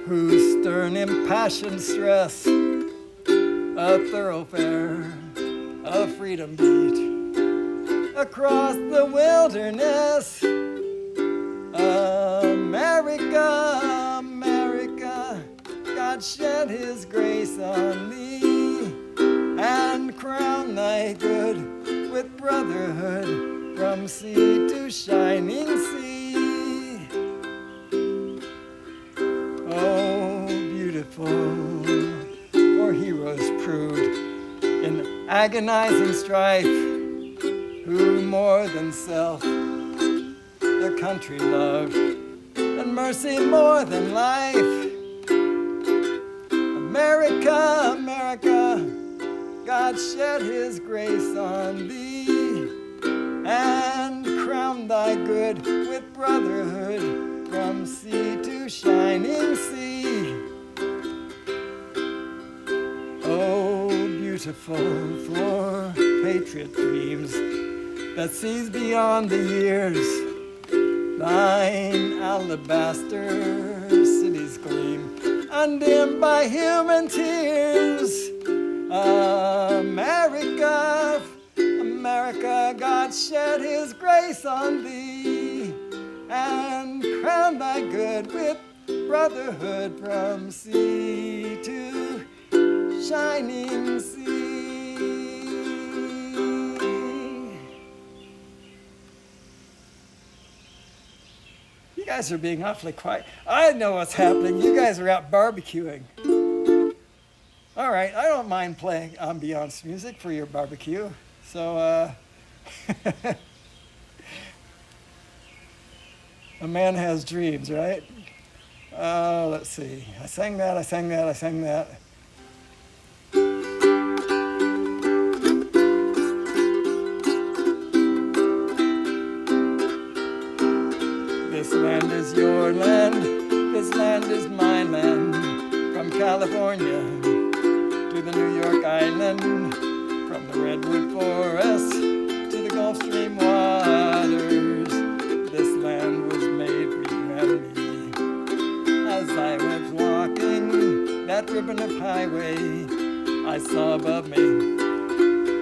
whose stern impassioned stress a thoroughfare of freedom beat across the wilderness. America, America, God shed his grace on thee and crown thy good with brotherhood from sea to shining sea. Oh, beautiful for heroes proved in agonizing strife, who more than self their country loved, and mercy more than life. America, America, God shed his grace on thee and crown thy good with brotherhood from sea to shining sea. Oh, beautiful for patriot dreams that sees beyond the years, thine alabaster cities gleam, undimmed by human tears. America, America, God shed his grace on thee and crown thy good with brotherhood from sea to shining sea. You guys are being awfully quiet. I know what's happening. You guys are out barbecuing. All right, I don't mind playing ambiance music for your barbecue. So, a man has dreams, right? Let's see. I sang that. This land is your land, this land is my land, from California to the New York Island, from the redwood forest to the Gulf Stream waters. This land was made for you and me. As I was walking that ribbon of highway, I saw above me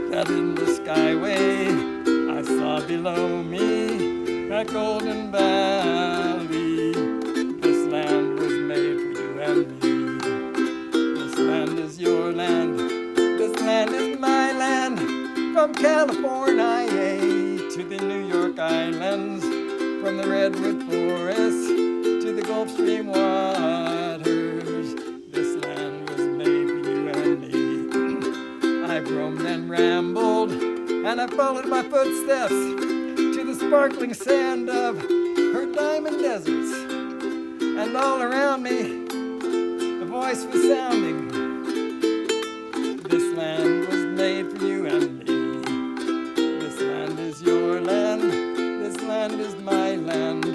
that in the skyway, I saw below me that golden valley. This land was made for you and me. This land is your land, this land is my land, from California to the New York Islands, from the redwood forest to the Gulf Stream waters. This land was made for you and me. I've roamed and rambled, and I followed my footsteps to the sparkling sand of her diamond deserts, and all around me a voice was sounding. This land was made for you and me. This land is your land, this land is my land,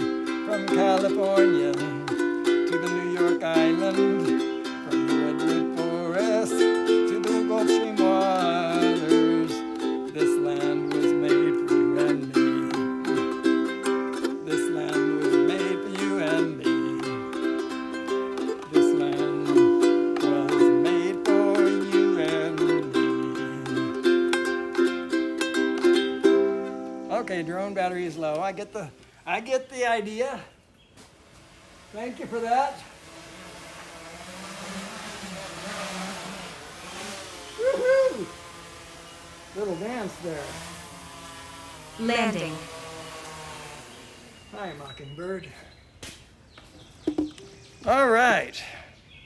from California to the New York Island, from the redwood forest to the Gulf Stream waters. This land was made for you and me. This land was made for you and me. This land was made for you and me. Okay, drone battery is low. I get the idea. Thank you for that. Woohoo! Little dance there. Landing. Hi, Mockingbird. All right.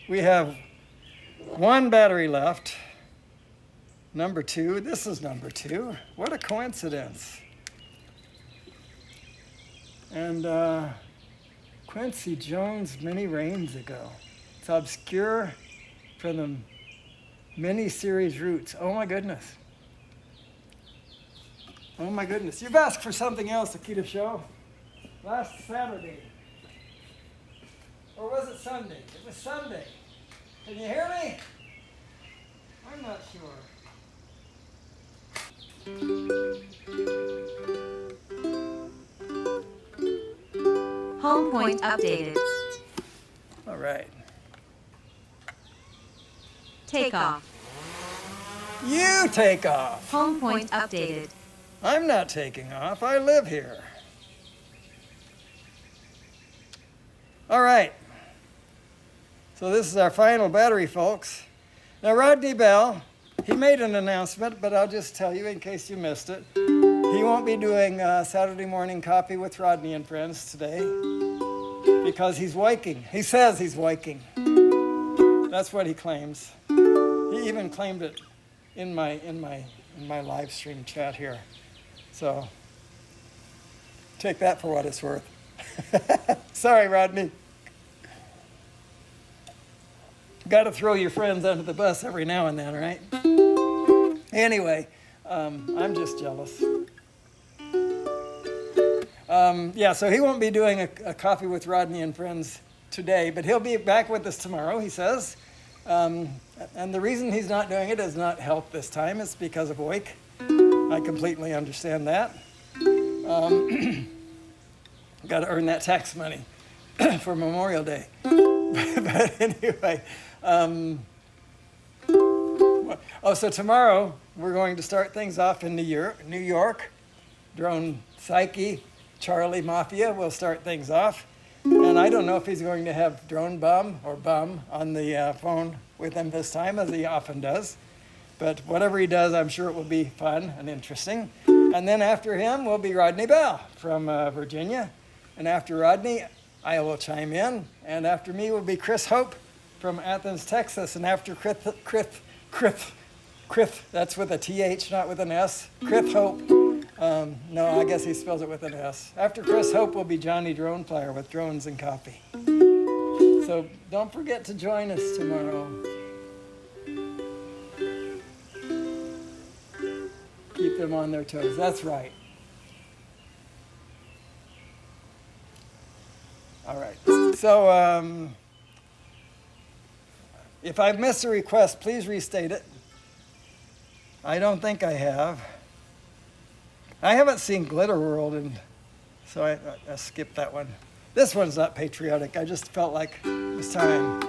We have one battery left. Number 2. This is number 2. What a coincidence. And Quincy Jones, Many Rains Ago. It's obscure from the mini-series Roots. Oh my goodness. Oh my goodness. You've asked for something else, Akita Show. Last Saturday. Or was it Sunday? It was Sunday. Can you hear me? I'm not sure. Home point updated. All right. Takeoff. You take off. Home point updated. I'm not taking off. I live here. All right. So this is our final battery, folks. Now, Rodney Bell, he made an announcement, but I'll just tell you in case you missed it. He won't be doing Saturday morning coffee with Rodney and friends today because he's waking. He says he's waking. That's what he claims. He even claimed it in my live stream chat here. So take that for what it's worth. Sorry, Rodney. Got to throw your friends under the bus every now and then, right? Anyway, I'm just jealous. Yeah, so he won't be doing a coffee with Rodney and friends today, but he'll be back with us tomorrow, he says. And the reason he's not doing it is not health this time. It's because of wake. I completely understand that. Got to earn that tax money for Memorial Day. But anyway, so tomorrow we're going to start things off in New York. Drone Psyche, Charlie Mafia will start things off. And I don't know if he's going to have Drone Bum on the phone with him this time, as he often does. But whatever he does, I'm sure it will be fun and interesting. And then after him will be Rodney Bell from Virginia. And after Rodney, I will chime in. And after me will be Chris Hope from Athens, Texas. And after Chris, that's with a TH, not with an S. Chris Hope. No, I guess he spells it with an S. After Chris Hope will be Johnny Drone Flyer with Drones and Coffee. So don't forget to join us tomorrow. Keep them on their toes. That's right. All right. So if I've missed a request, please restate it. I don't think I have. I haven't seen Glitter World, and so I skipped that one. This one's not patriotic. I just felt like it was time.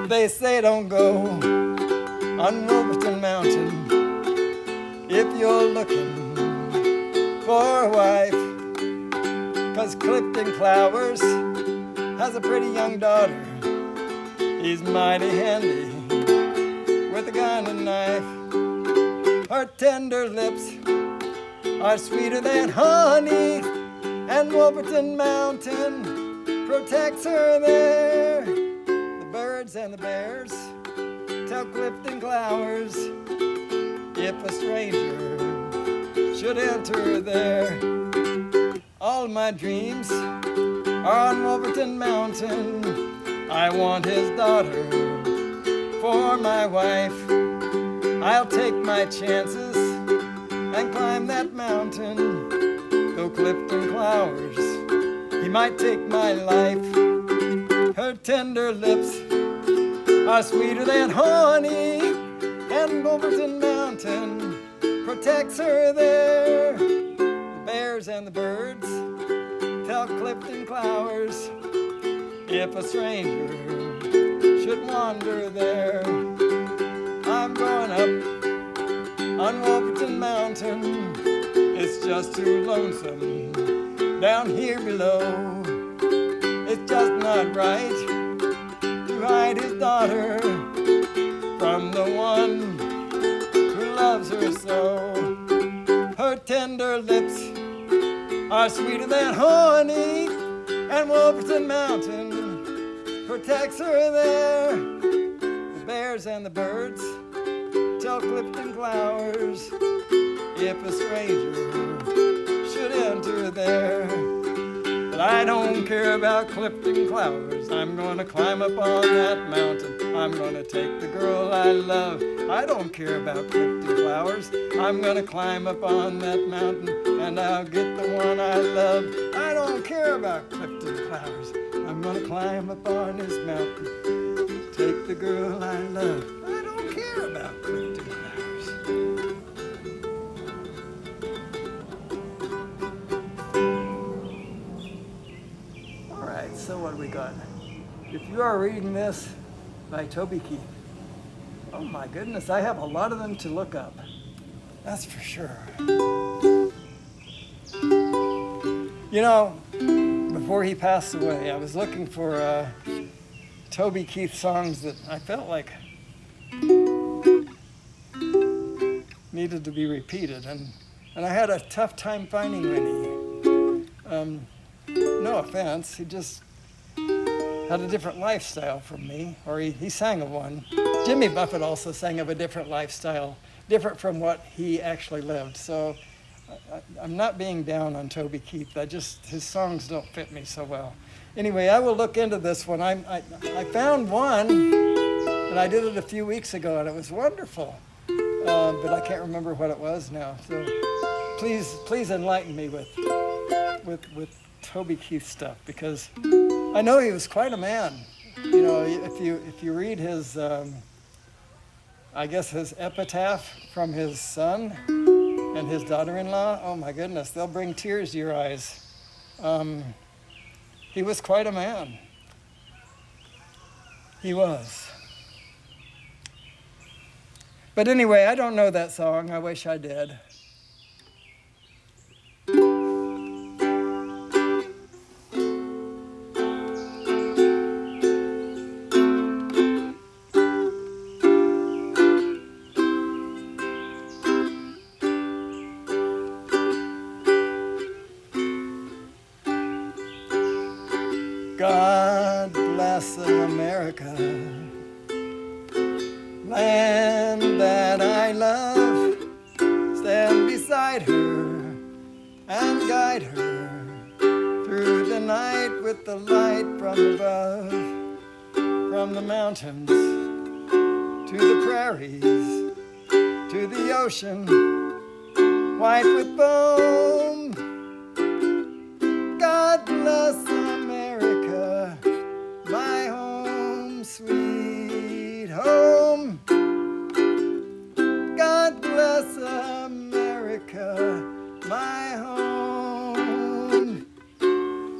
They say don't go on Wolverton Mountain if you're looking for a wife, 'cause Clifton Clowers has a pretty young daughter. He's mighty handy with a gun and knife. Her tender lips are sweeter than honey, and Wolverton Mountain protects her there. The birds and the bears tell Clifton Clowers if a stranger should enter there. All my dreams are on Wolverton Mountain. I want his daughter for my wife. I'll take my chances and climb that mountain. Though Clifton Clowers, he might take my life. Her tender lips are sweeter than honey, and Wolverton Mountain protects her there. The bears and the birds tell Clifton Clowers if a stranger should wander there. I'm going up on Wolverton Mountain. It's just too lonesome down here below. It's just not right to hide his daughter from the one who loves her so. Her tender lips are sweeter than honey, and Wolverton Mountain protects her there. The bears and the birds tell Clifton Clowers if a stranger should enter there. But I don't care about Clifton Clowers. I'm gonna climb up on that mountain. I'm gonna take the girl I love. I don't care about Clifton Clowers. I'm gonna climb up on that mountain, and I'll get the one I love. I don't care about Clifton Clowers. I'm gonna climb up on his mountain, take the girl I love. I don't care about Clifton Clowers. we got? If You Are Reading This by Toby Keith. Oh my goodness, I have a lot of them to look up. That's for sure. You know, before he passed away, I was looking for Toby Keith songs that I felt like needed to be repeated, and I had a tough time finding any. No offense, he just had a different lifestyle from me, or he sang of one. Jimmy Buffett also sang of a different lifestyle, different from what he actually lived. So I'm not being down on Toby Keith. His songs don't fit me so well. Anyway, I will look into this one. I found one, and I did it a few weeks ago, and it was wonderful. But I can't remember what it was now. So please enlighten me with Toby Keith stuff, because I know he was quite a man. You know, if you read his, I guess his epitaph from his son and his daughter-in-law, oh my goodness, they'll bring tears to your eyes. He was quite a man. He was. But anyway, I don't know that song. I wish I did. God bless America, land that I love. Stand beside her and guide her through the night with the light from above. From the mountains to the prairies to the ocean, white with foam. God bless America, my home, sweet home. God bless America, my home,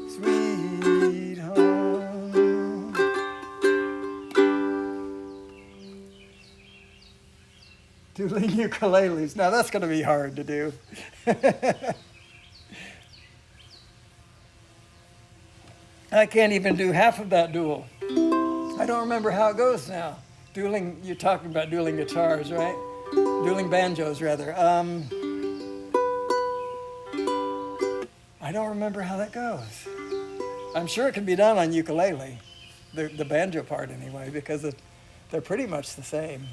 sweet home. Dueling ukuleles. Now that's going to be hard to do. I can't even do half of that duel. I don't remember how it goes now. Dueling, you're talking about dueling guitars, right? Dueling banjos, rather. I don't remember how that goes. I'm sure it can be done on ukulele, the banjo part anyway, because they're pretty much the same.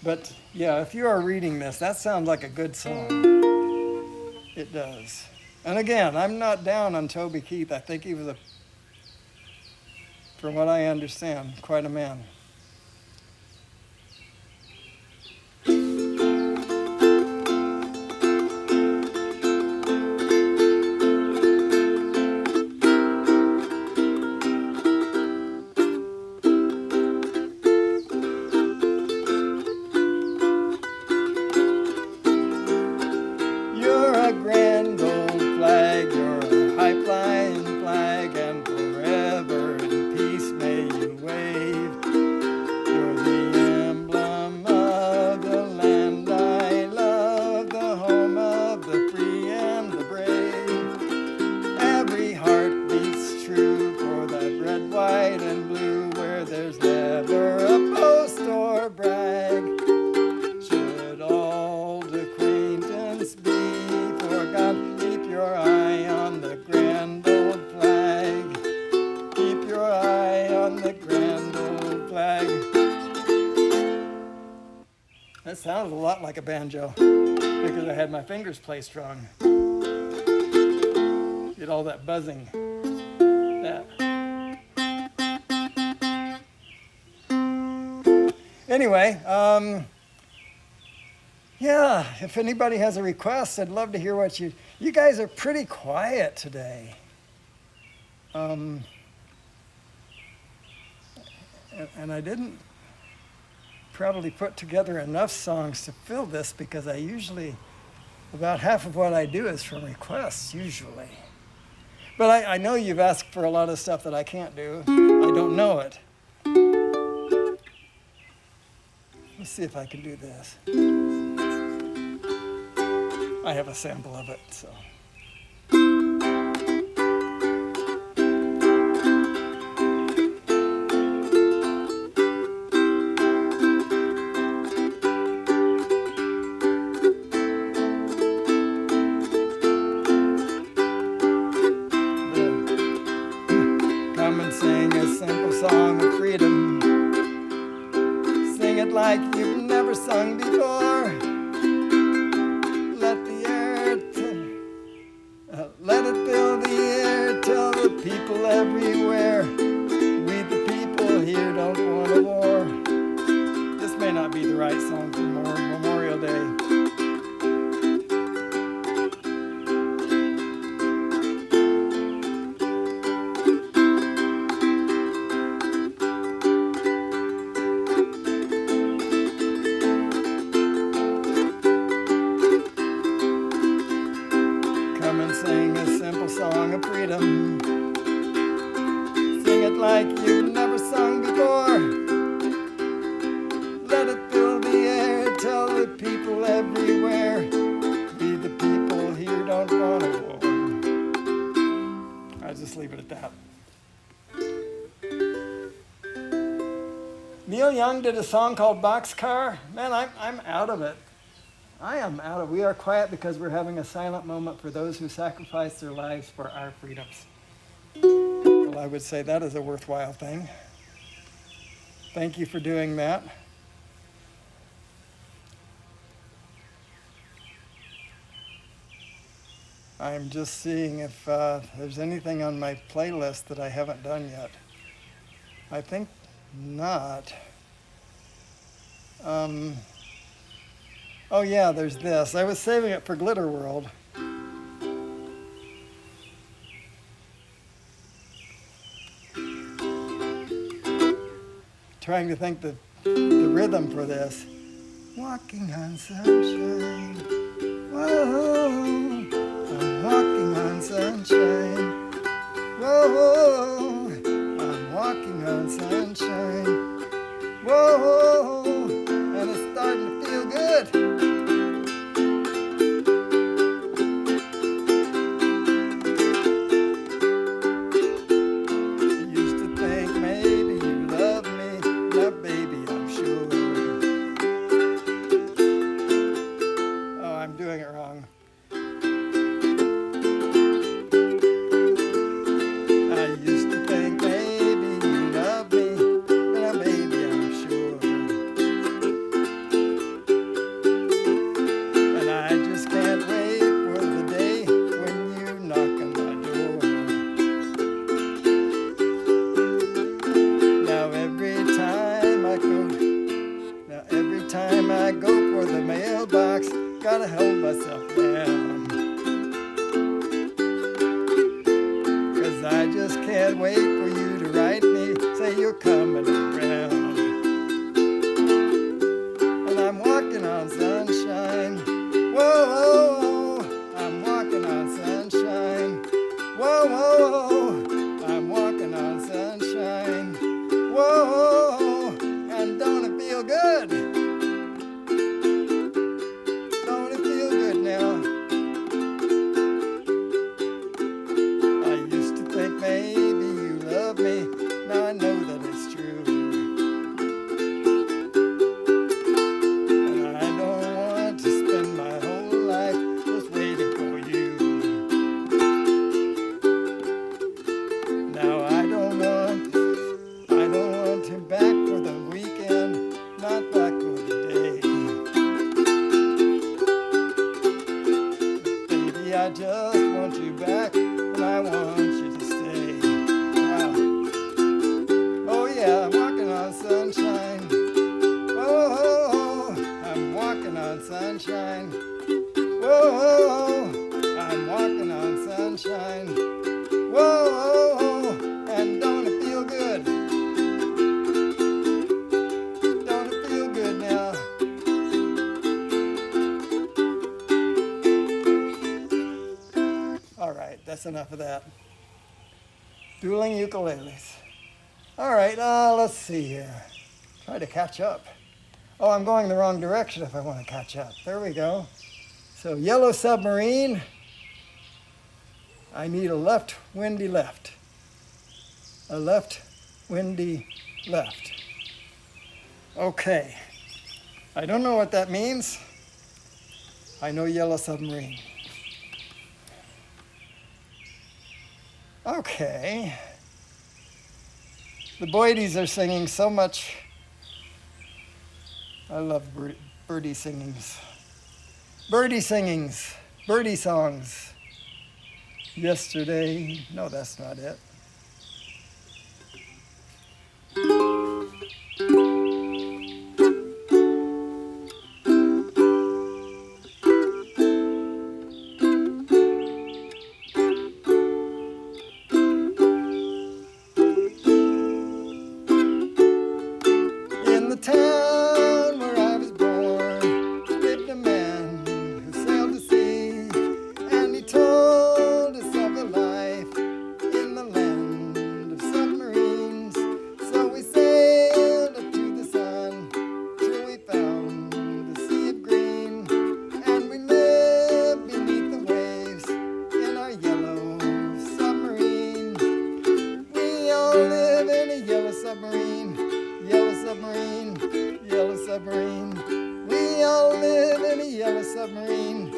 But yeah, if you are reading this, that sounds like a good song. It does. And again, I'm not down on Toby Keith. I think he was, from what I understand, quite a man. You're a grand old flag, you're a high-flying flag, and forever in peace may you wave. You're the emblem of the land I love, the home of the free and the brave. Every heart beats true for that red, white, and blue, where there's never a boast or brag. Should old acquaintance be forgot, keep your eye on the grand old flag. Keep your eye on the grand old flag. That sounded a lot like a banjo because I had my fingers placed wrong. Did all that buzzing. That. Anyway, yeah, if anybody has a request, I'd love to hear what you guys are pretty quiet today. And I didn't probably put together enough songs to fill this, because about half of what I do is from requests usually. But I know you've asked for a lot of stuff that I can't do. I don't know it. Let's see if I can do this. I have a sample of it, so. Come and sing a simple song of freedom. Sing it like you've never sung before. Let it fill the air. Tell the people everywhere. We the people here don't want a war. This may not be the right song for Memorial Day. Come and sing a simple song of freedom. Sing it like you've never sung before. Let it fill the air. Tell the people everywhere. We the people here don't want a war. I'll just leave it at that. Neil Young did a song called Boxcar. Man, I'm out of it. I am out of. We are quiet because we're having a silent moment for those who sacrificed their lives for our freedoms. Well, I would say that is a worthwhile thing. Thank you for doing that. I'm just seeing if there's anything on my playlist that I haven't done yet. I think not. Oh yeah, there's this. I was saving it for Glitter World. Trying to think the rhythm for this. Walking on sunshine. Whoa, I'm walking on sunshine. Whoa, I'm walking on sunshine. Whoa, and it's starting to feel good. Used to think maybe you love me, now baby I'm sure. Oh, I'm doing it wrong. I used to think maybe you love me, now baby I'm sure. And I just can't wait for the day when you knock on my door. Now every time I go for the mailbox, gotta hold myself down. 'Cause I just can't wait for you to write me, say you're coming around. And I'm walking on sunshine. Whoa, whoa, whoa. I'm walking on sunshine. Whoa, whoa, whoa. I'm walking on sunshine. Whoa, whoa, whoa. And don't it feel good? Don't it feel good now? I used to think maybe you love me. Now I know that it's true. And I don't want to spend my whole life just waiting for you. Now I don't want him back for the weekend, not back for the day. Baby, I just want you back, and I want you to stay. Wow. Oh yeah, I'm walking on sunshine. Whoa, I'm walking on sunshine. Whoa, I'm walking on sunshine. Whoa, and don't it feel good? Don't it feel good now? All right, that's enough of that. Dueling ukuleles. All right, let's see here. Try to catch up. Oh, I'm going the wrong direction if I want to catch up. There we go. So yellow submarine. I need a left windy left. A left windy left. Okay. I don't know what that means. I know yellow submarine. Okay. The Boydies are singing so much. I love birdie singings. Birdie singings. Birdie songs. Yesterday. No, that's not it. In the town where I was born lived a man who sailed the sea, and he told us of a life in the land of submarines. So we sailed up to the sun till we found the sea of green, and we lived beneath the waves in our yellow submarine. We all live in a yellow submarine. Yellow submarine, yellow submarine. We all live in a yellow submarine,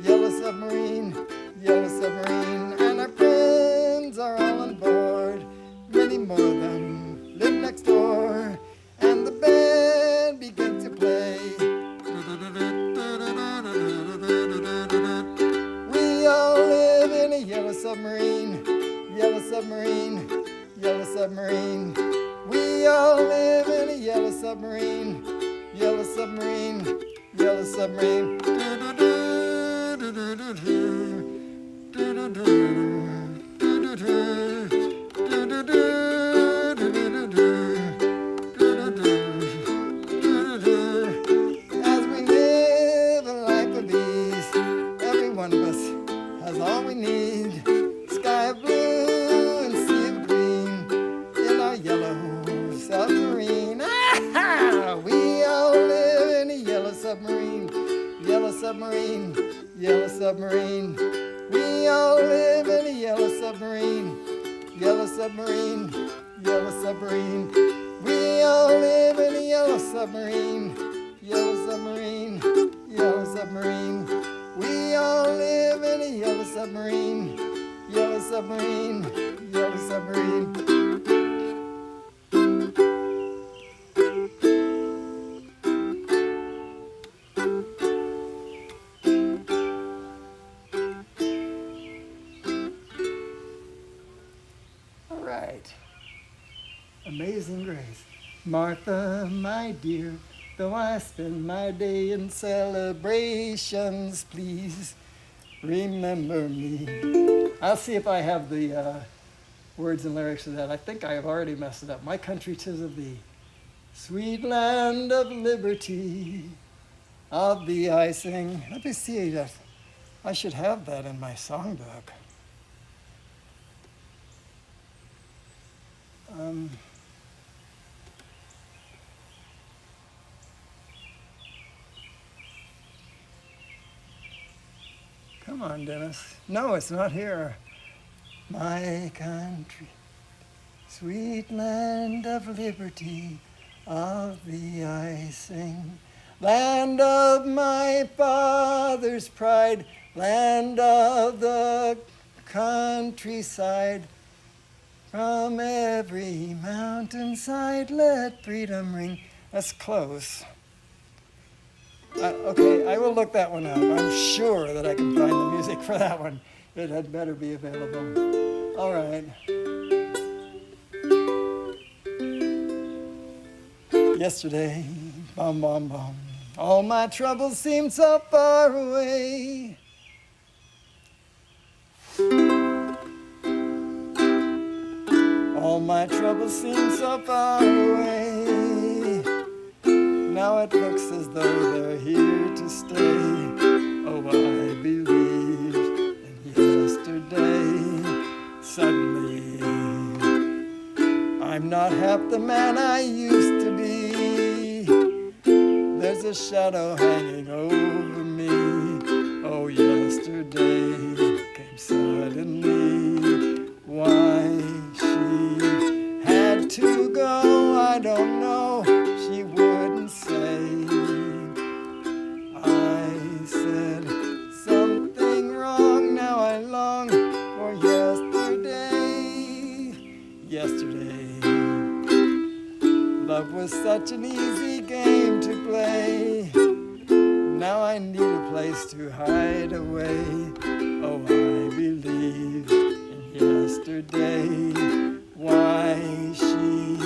yellow submarine, yellow submarine. And our friends are all on board. Many more of them live next door. And the band begins to play. We all live in a yellow submarine, yellow submarine, yellow submarine. We all live in a yellow submarine, yellow submarine, yellow submarine. As we live a life of ease, every one of us has all we need. Sky of blue and sea of green in our yellow submarine. Ah-ha! We all live in a yellow submarine, yellow submarine, yellow submarine. We all live in a yellow submarine, yellow submarine, yellow submarine. We all live in a yellow submarine, yellow submarine, yellow submarine. We all live in a yellow submarine, yellow submarine, yellow submarine. Right. Amazing Grace. Martha, my dear, though I spend my day in celebrations, please remember me. I'll see if I have the words and lyrics of that. I think I have already messed it up. My country 'tis of thee, sweet land of liberty, of thee I sing. Let me see that. I should have that in my songbook. Come on, Dennis. No, it's not here. My country, sweet land of liberty, of thee I sing. Land of my father's pride, land of the countryside. From every mountainside, let freedom ring. That's close. Okay, I will look that one up. I'm sure that I can find the music for that one. It had better be available. All right. Yesterday, bum, bum, bum. All my troubles seem so far away. All my troubles seem so far away. Now it looks as though they're here to stay. Oh, I believed in yesterday. Suddenly I'm not half the man I used to be. There's a shadow hanging over me. Oh, yesterday came suddenly. Why she had to go, I don't know. She wouldn't say. I said something wrong. Now I long for yesterday. Yesterday. Love was such an easy game to play. Now I need a place to hide away. Oh, I believe in yesterday. Why she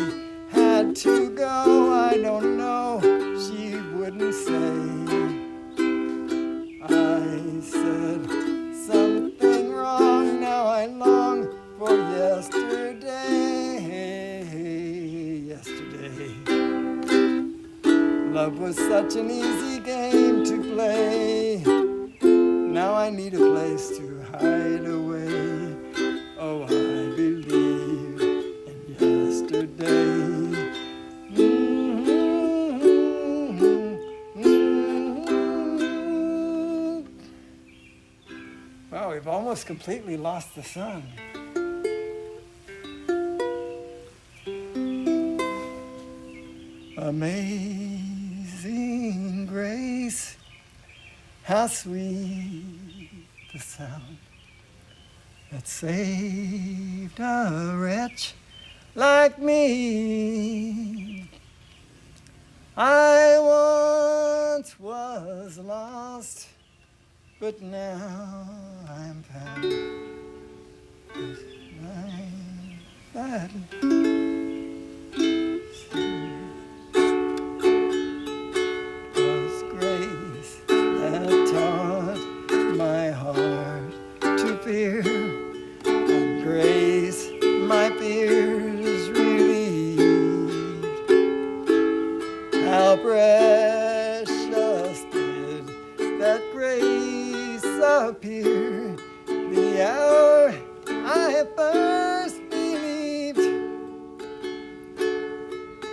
had to go, I don't know. She wouldn't say. I said something wrong. Now I long for yesterday. Yesterday. Love was such an easy game to play. Now I need a place to hide away. Oh, I believe in yesterday. Wow, we've almost completely lost the sun. Amazing grace, how sweet the sound that saved a wretch like me. I once was lost, but now I'm found. That was grace that taught my heart to fear, and grace my fears relieved. How precious did that grace appear the hour I first believed.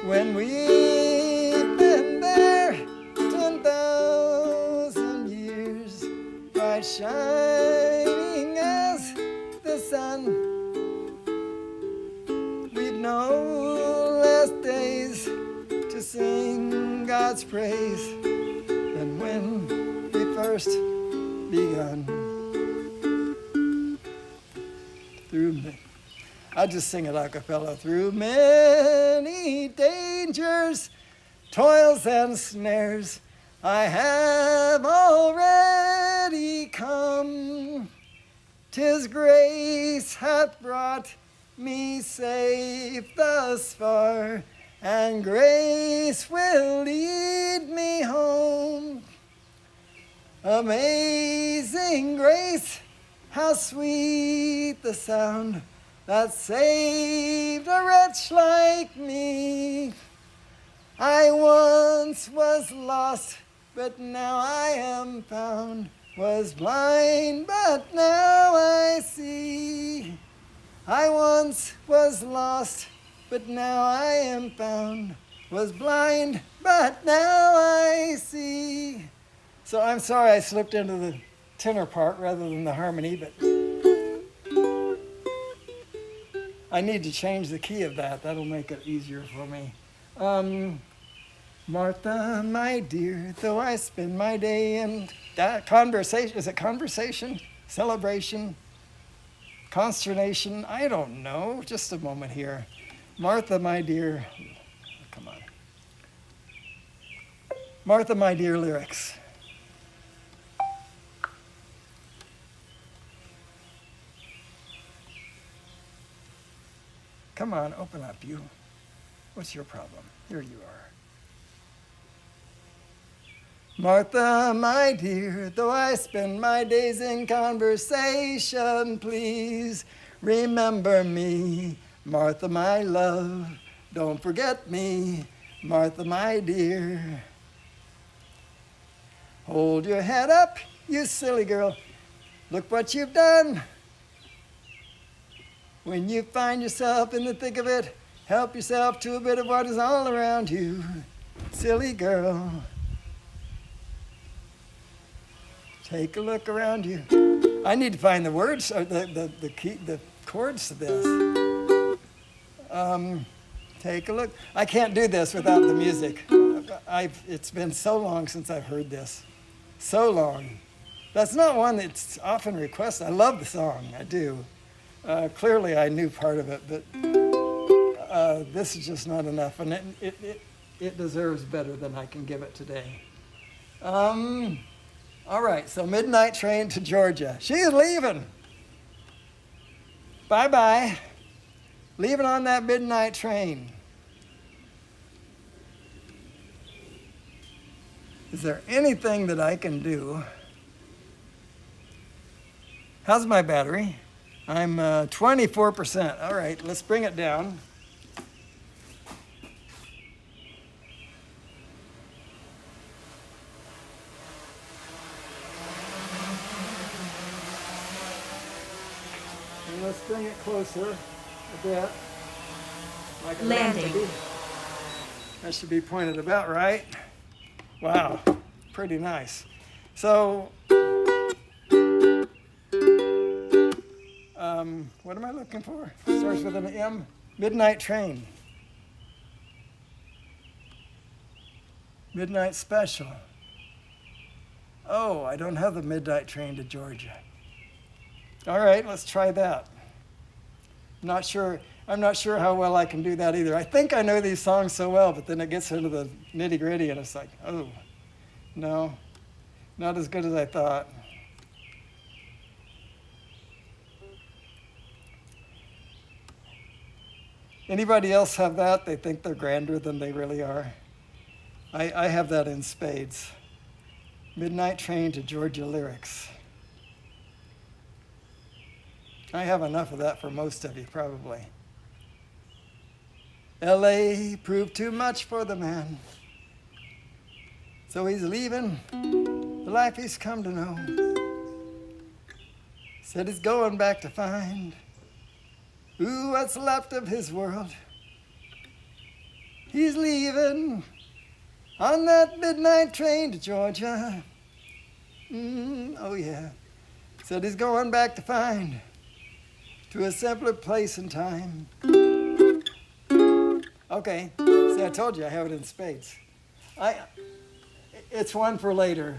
When we've been there 10,000 years, bright shining as the sun, we've no less days to sing God's praise than when we first begun. I'll just sing it a cappella. Through many dangers, toils and snares, I have already come. 'Tis grace hath brought me safe thus far, and grace will lead me home. Amazing grace, how sweet the sound that saved a wretch like me. I once was lost, but now I am found. Was blind, but now I see. I once was lost, but now I am found. Was blind, but now I see. So I'm sorry I slipped into the tenor part rather than the harmony, but I need to change the key of that. That'll make it easier for me. Martha, my dear, though I spend my day in conversation, is it conversation? Celebration? Consternation? I don't know. Just a moment here. Martha, my dear, come on. Martha, my dear lyrics. Come on, open up, you. What's your problem? Here you are. Martha, my dear, though I spend my days in conversation, please remember me. Martha, my love, don't forget me. Martha, my dear. Hold your head up, you silly girl. Look what you've done. When you find yourself in the thick of it, Help yourself to a bit of what is all around you, silly girl. Take a look around you. I need to find the words, or the chords to this. Take a look. I can't do this without the music. It's been so long since I've heard this. So long. That's not one that's often requested. I love the song, I do. Clearly I knew part of it, but this is just not enough, and it deserves better than I can give it today. All right, so midnight train to Georgia. She's leaving. Bye-bye. Leaving on that midnight train. Is there anything that I can do? How's my battery? I'm 24%. All right, let's bring it down. And let's bring it closer a bit. Like Landing. That should be pointed about right. Wow, pretty nice. So, what am I looking for? Starts with an M. Midnight train. Midnight special. Oh, I don't have the midnight train to Georgia. All right, let's try that. I'm not sure how well I can do that either. I think I know these songs so well, but then it gets into the nitty-gritty and it's like, oh, no, not as good as I thought. Anybody else have that? They think they're grander than they really are. I have that in spades. Midnight Train to Georgia lyrics. I have enough of that for most of you, probably. L.A. proved too much for the man. So he's leaving the life he's come to know. Said he's going back to find, ooh, what's left of his world. He's leaving on that midnight train to Georgia. Oh yeah. Said he's going back to find, to a simpler place and time. Okay, see, I told you I have it in spades. It's one for later.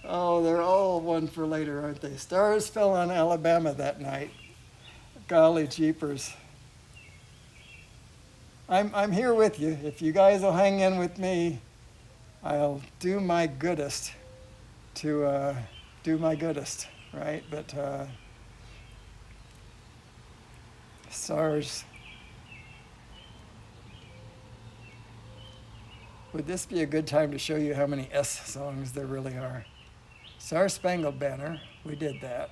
Oh, they're all one for later, aren't they? Stars fell on Alabama that night. Golly jeepers. I'm here with you. If you guys will hang in with me, I'll do my goodest to do my goodest, right? But stars. Would this be a good time to show you how many S songs there really are? Star Spangled Banner, we did that.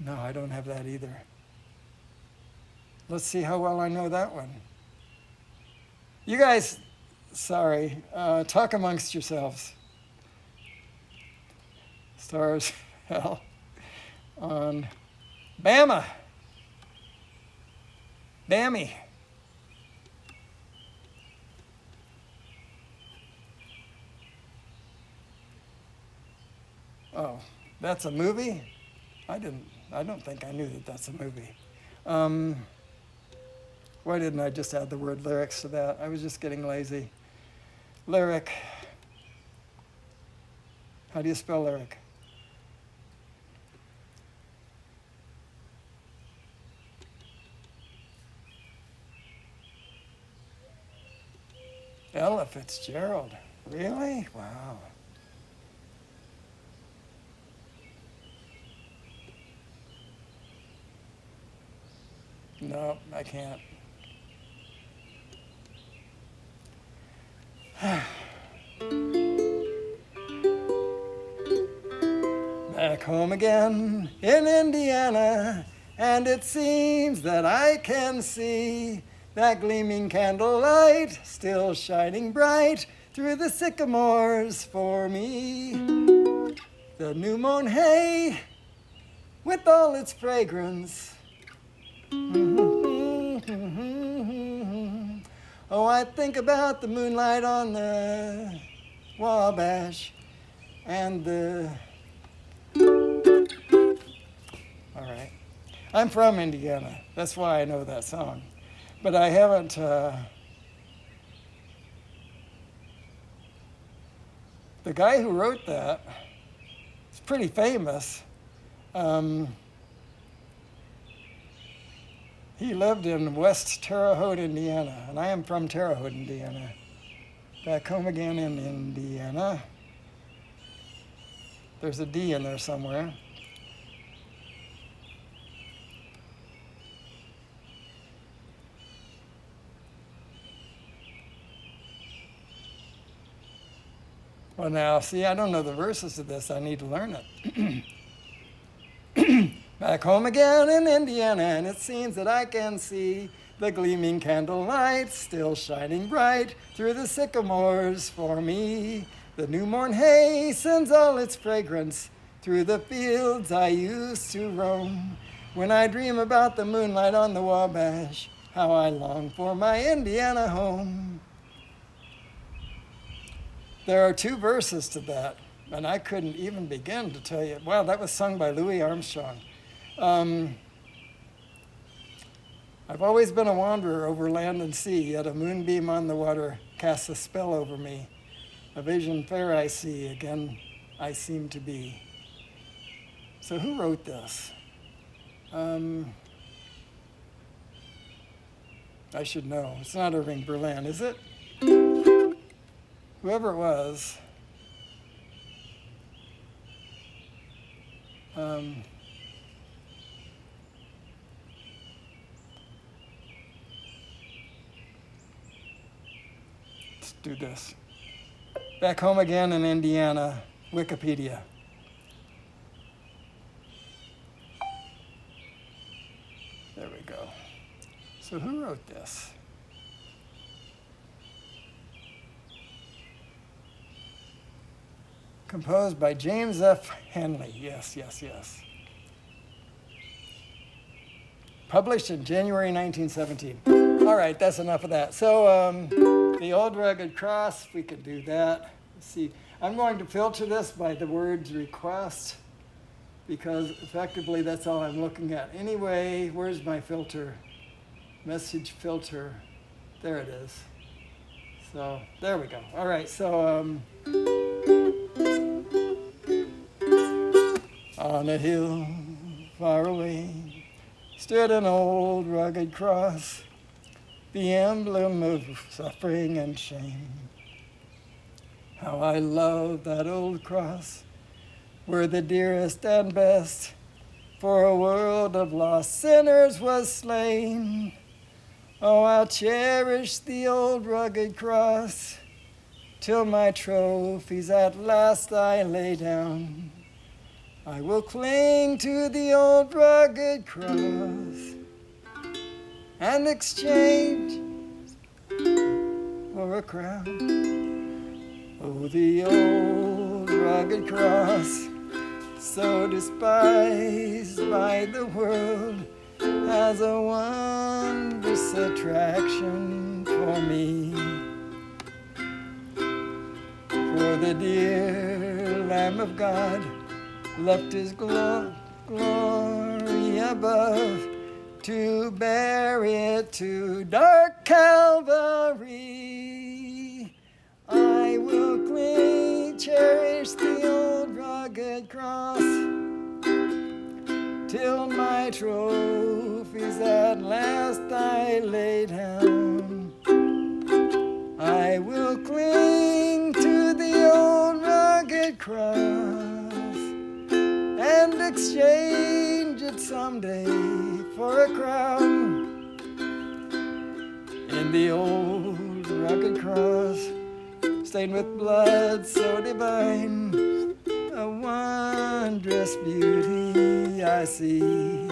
No, I don't have that either. Let's see how well I know that one. You guys, sorry, talk amongst yourselves. Stars fell on Bama. Bammy. Oh, that's a movie? I don't think I knew that that's a movie. Why didn't I just add the word lyrics to that? I was just getting lazy. Lyric. How do you spell lyric? Ella Fitzgerald. Really? Wow. No, I can't. Back home again in Indiana, and it seems that I can see that gleaming candlelight still shining bright through the sycamores for me. The new mown hay with all its fragrance. Oh, I think about the moonlight on the Wabash and the... All right. I'm from Indiana. That's why I know that song. But I haven't... The guy who wrote that is pretty famous. He lived in West Terre Haute, Indiana, and I am from Terre Haute, Indiana. Back home again in Indiana. There's a D in there somewhere. Well, now, see, I don't know the verses of this. I need to learn it. Back home again in Indiana, and it seems that I can see the gleaming candlelight still shining bright through the sycamores for me. The new morn hay sends all its fragrance through the fields I used to roam. When I dream about the moonlight on the Wabash, how I long for my Indiana home. There are 2 verses to that, and I couldn't even begin to tell you. Wow, that was sung by Louis Armstrong. I've always been a wanderer over land and sea, yet a moonbeam on the water casts a spell over me. A vision fair I see, again I seem to be. So who wrote this? I should know. It's not Irving Berlin, is it? Whoever it was. Let's do this. Back home again in Indiana, Wikipedia. There we go. So who wrote this? Composed by James F. Henley. Yes. Published in January 1917. All right, that's enough of that. So the Old Rugged Cross, we could do that. Let's see. I'm going to filter this by the words request because effectively that's all I'm looking at. Anyway, where's my filter? Message filter. There it is. So there we go. All right, so on a hill far away stood an old rugged cross, the emblem of suffering and shame. How I love that old cross, where the dearest and best for a world of lost sinners was slain. Oh, I'll cherish the old rugged cross till my trophies at last I lay down. I will cling to the old rugged cross and exchange for a crown. Oh, the old rugged cross, so despised by the world, has a wondrous attraction for me. For the dear Lamb of God left his glory above to bear it to dark Calvary. I will cling, cherish the old rugged cross till my trophies at last I lay down. I will cling to the old rugged cross and exchange it someday for a crown. In the old rugged cross, stained with blood so divine, a wondrous beauty I see.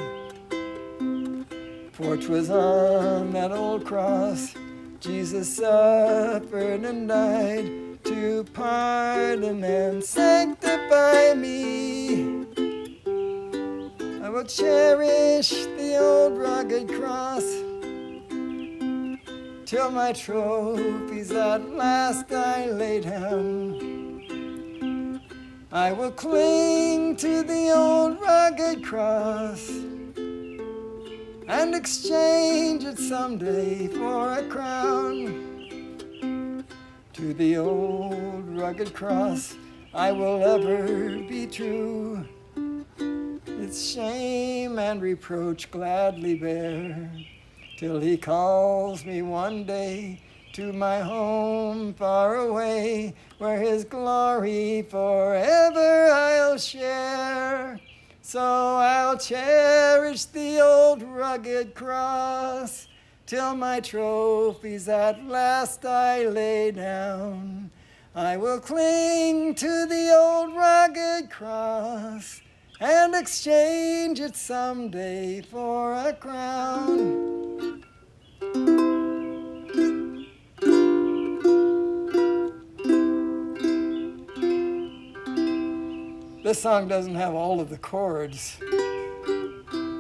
For 'twas on that old cross Jesus suffered and died to pardon and sanctify me. A will cherish the old rugged cross till my trophies at last I lay down. I will cling to the old rugged cross and exchange it someday for a crown. To the old rugged cross I will ever be true. Its shame and reproach gladly bear, till he calls me one day to my home far away, where his glory forever I'll share. So I'll cherish the old rugged cross till my trophies at last I lay down. I will cling to the old rugged cross and exchange it someday for a crown. This song doesn't have all of the chords.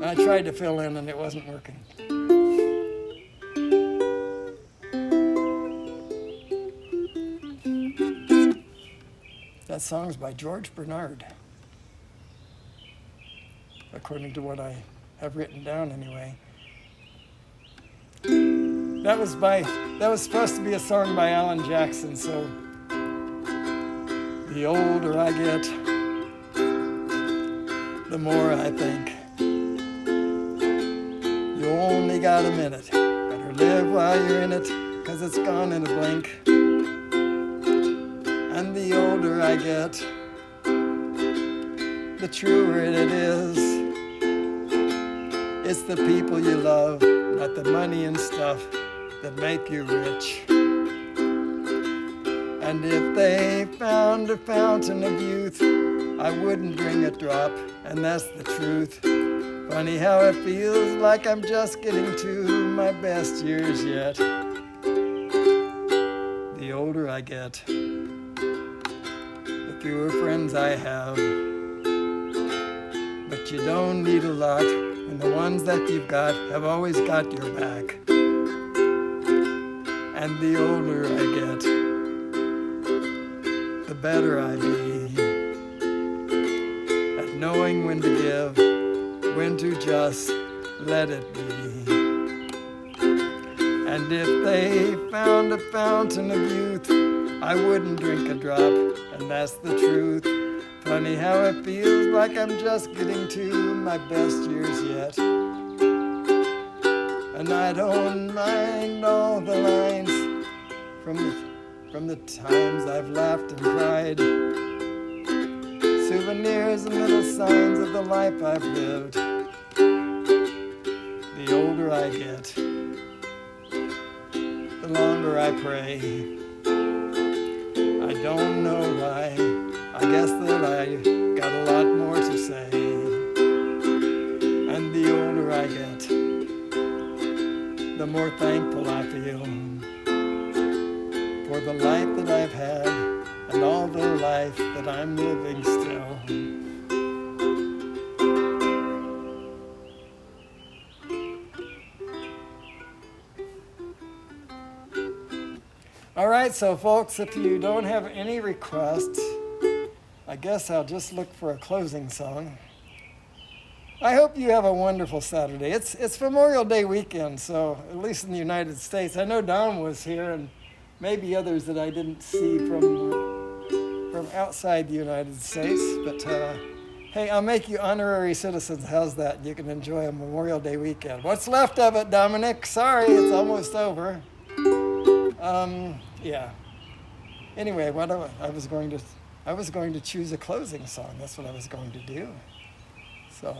I tried to fill in and it wasn't working. That song's by George Bernard, according to what I have written down anyway. That was supposed to be a song by Alan Jackson, so the older I get, the more I think you only got a minute. Better live while you're in it, 'cause it's gone in a blink. And the older I get, the truer it is. It's the people you love, not the money and stuff that make you rich. And if they found a fountain of youth, I wouldn't drink a drop, and that's the truth. Funny how it feels like I'm just getting to my best years yet. The older I get, the fewer friends I have. But you don't need a lot, and the ones that you've got have always got your back. And the older I get, the better I be at knowing when to give, when to just let it be. And if they found a fountain of youth, I wouldn't drink a drop, and that's the truth. Funny how it feels like I'm just getting to my best years yet. And I don't mind all the lines from the times I've laughed and cried. Souvenirs and little signs of the life I've lived. The older I get, the longer I pray. I don't know why. I guess that I got a lot more to say. And the older I get, the more thankful I feel for the life that I've had and all the life that I'm living still. All right, so folks, if you don't have any requests, I guess I'll just look for a closing song. I hope you have a wonderful Saturday. It's Memorial Day weekend, so at least in the United States. I know Don was here and maybe others that I didn't see from outside the United States. But hey, I'll make you honorary citizens. How's that? You can enjoy a Memorial Day weekend. What's left of it, Dominic? Sorry, it's almost over. Yeah. Anyway, I was going to choose a closing song. That's what I was going to do. So,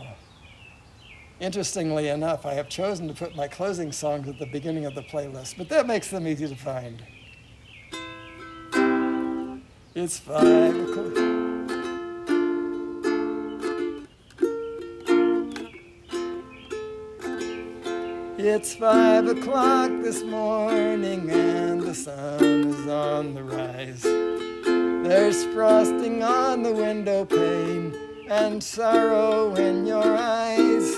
interestingly enough, I have chosen to put my closing songs at the beginning of the playlist, but that makes them easy to find. It's 5 o'clock. It's 5 o'clock this morning and the sun is on the rise. There's frosting on the window pane and sorrow in your eyes.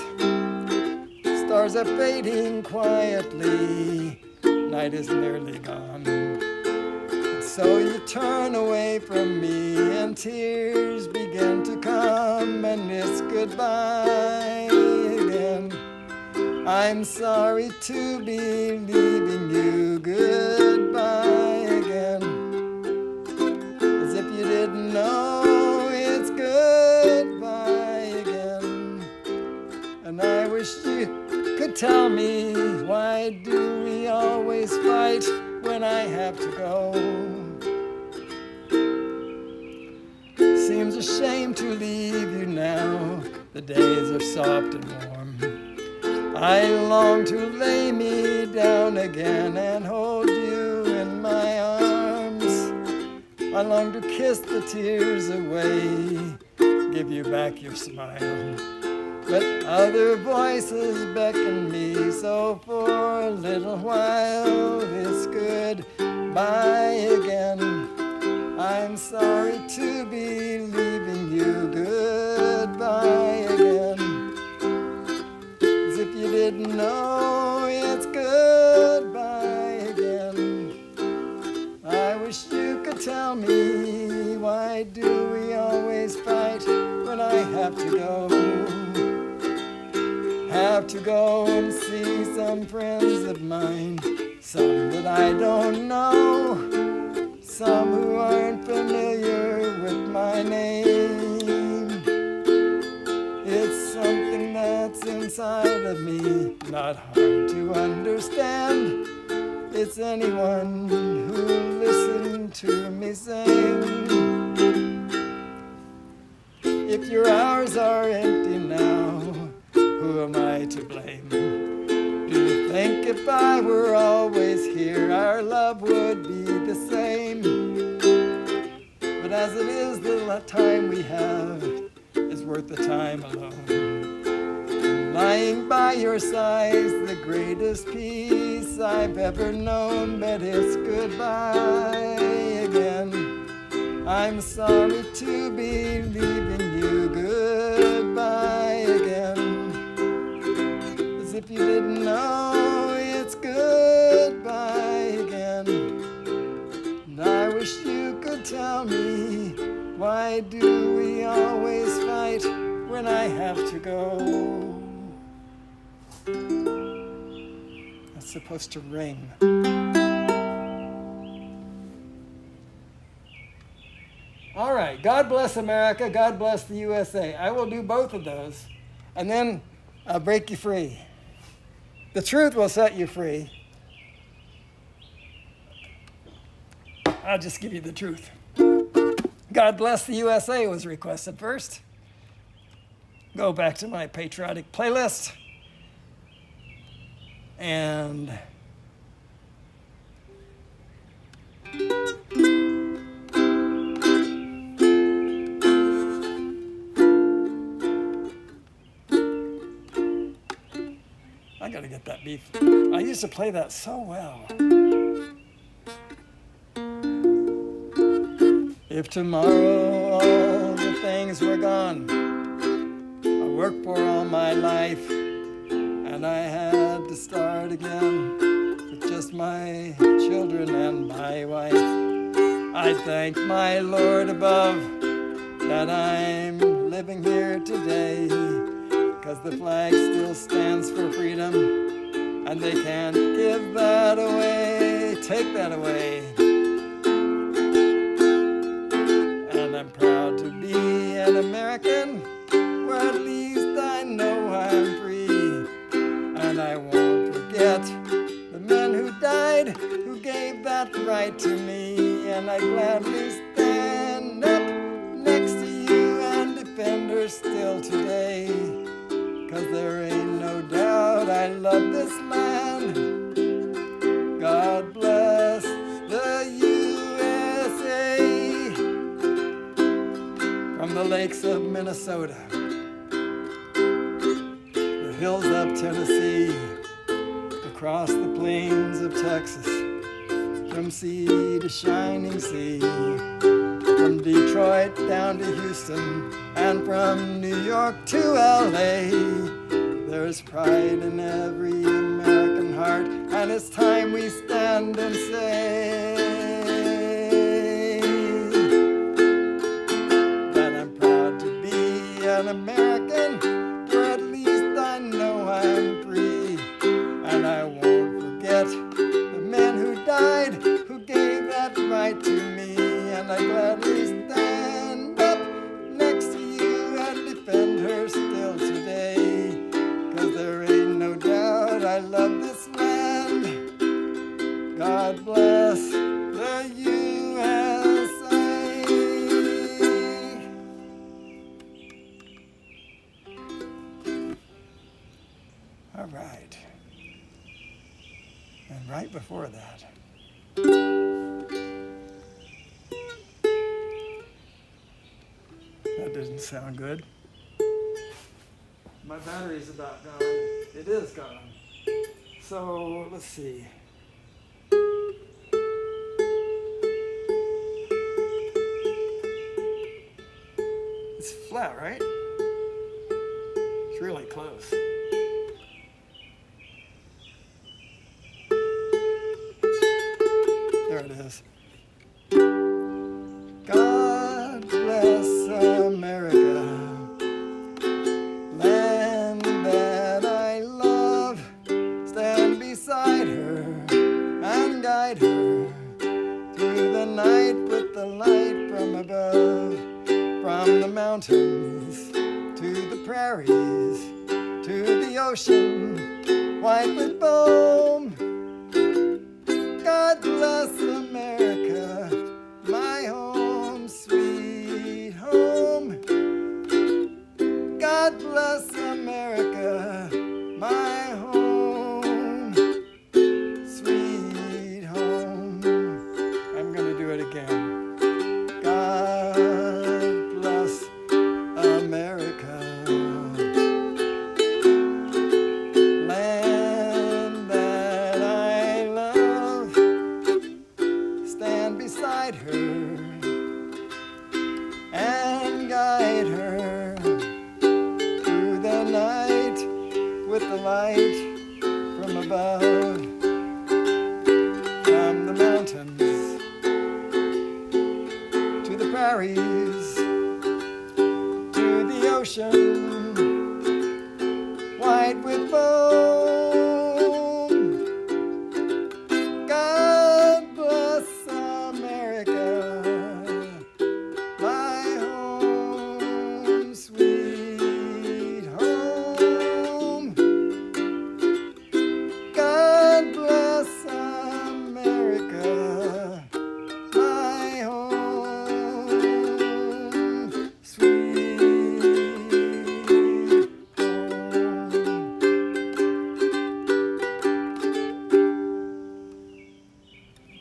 Stars are fading quietly, night is nearly gone. And so you turn away from me and tears begin to come, and it's goodbye again. I'm sorry to be leaving you, goodbye again. As if you didn't know, it's goodbye again. And I wish you could tell me, why do we always fight when I have to go? Seems a shame to leave you now, the days are soft and warm. I long to lay me down again and hold you in my arms. I long to kiss the tears away, give you back your smile. But other voices beckon me, so for a little while it's goodbye again. I'm sorry to be leaving you, goodbye again. As if you didn't know, it's goodbye again. I wish you could tell me, why do we always fight when I have to go? Have to go and see some friends of mine, some that I don't know, some who aren't familiar with my name. It's something that's inside of me, not hard to understand. It's anyone who listened to me sing. If your hours are empty now, who am I to blame? Do you think if I were always here, our love would be the same? But as it is, the time we have is worth the time alone. And lying by your side is the greatest peace I've ever known, but it's goodbye again. I'm sorry to be leaving you, goodbye again. If you didn't know, it's goodbye again. And I wish you could tell me, why do we always fight when I have to go? That's supposed to ring. All right, God bless America, God bless the USA. I will do both of those, and then I'll break you free. The truth will set you free. I'll just give you the truth. God bless the USA was requested first. Go back to my patriotic playlist. And I gotta get that beef. I used to play that so well. If tomorrow all the things were gone, I worked for all my life, and I had to start again with just my children and my wife. I thank my Lord above that I'm living here today, 'cause the flag still stands for freedom, and they can't give that away, take that away. And I'm proud to be an American, where at least I know I'm free. And I won't forget the men who died, who gave that right to me. And I gladly stand up next to you and defend her still today. 'Cause there ain't no doubt I love this land. God bless the USA. From the lakes of Minnesota, the hills of Tennessee, across the plains of Texas, from sea to shining sea, from Detroit down to Houston, and from New York to LA. There's pride in every American heart, and it's time we stand and say that I'm proud to be an American, for at least I know I'm free. And I won't forget the men who died, who gave that right to me. And I gladly stand up next to you and defend her still today. 'Cause there ain't no doubt I love this land. God bless the USA. All right. And right before that, that didn't sound good. My battery's about gone. It is gone. So let's see. It's flat, right? It's really close. There it is. God bless America, land that I love. Stand beside her and guide her through the night with the light from above. From the mountains to the prairies to the ocean, white with foam. God bless America, my home, sweet home. God bless America, my home, sweet home. I'm going to do it again. God bless America, land that I love. Stand beside her and guide her through the night with the light from above. From the mountains to the prairies to the ocean, white with foam. God bless America, my home, sweet home. God bless America, my home, sweet home.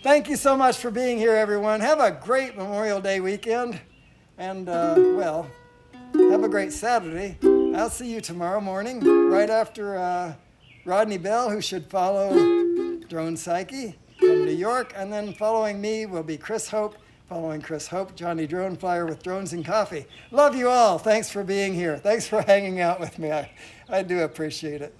Thank you so much for being here, everyone. Have a great Memorial Day weekend. And, well, have a great Saturday. I'll see you tomorrow morning, right after Rodney Bell, who should follow Drone Psyche from New York. And then following me will be Chris Hope. Following Chris Hope, Johnny Drone Flyer with Drones and Coffee. Love you all. Thanks for being here. Thanks for hanging out with me. I do appreciate it.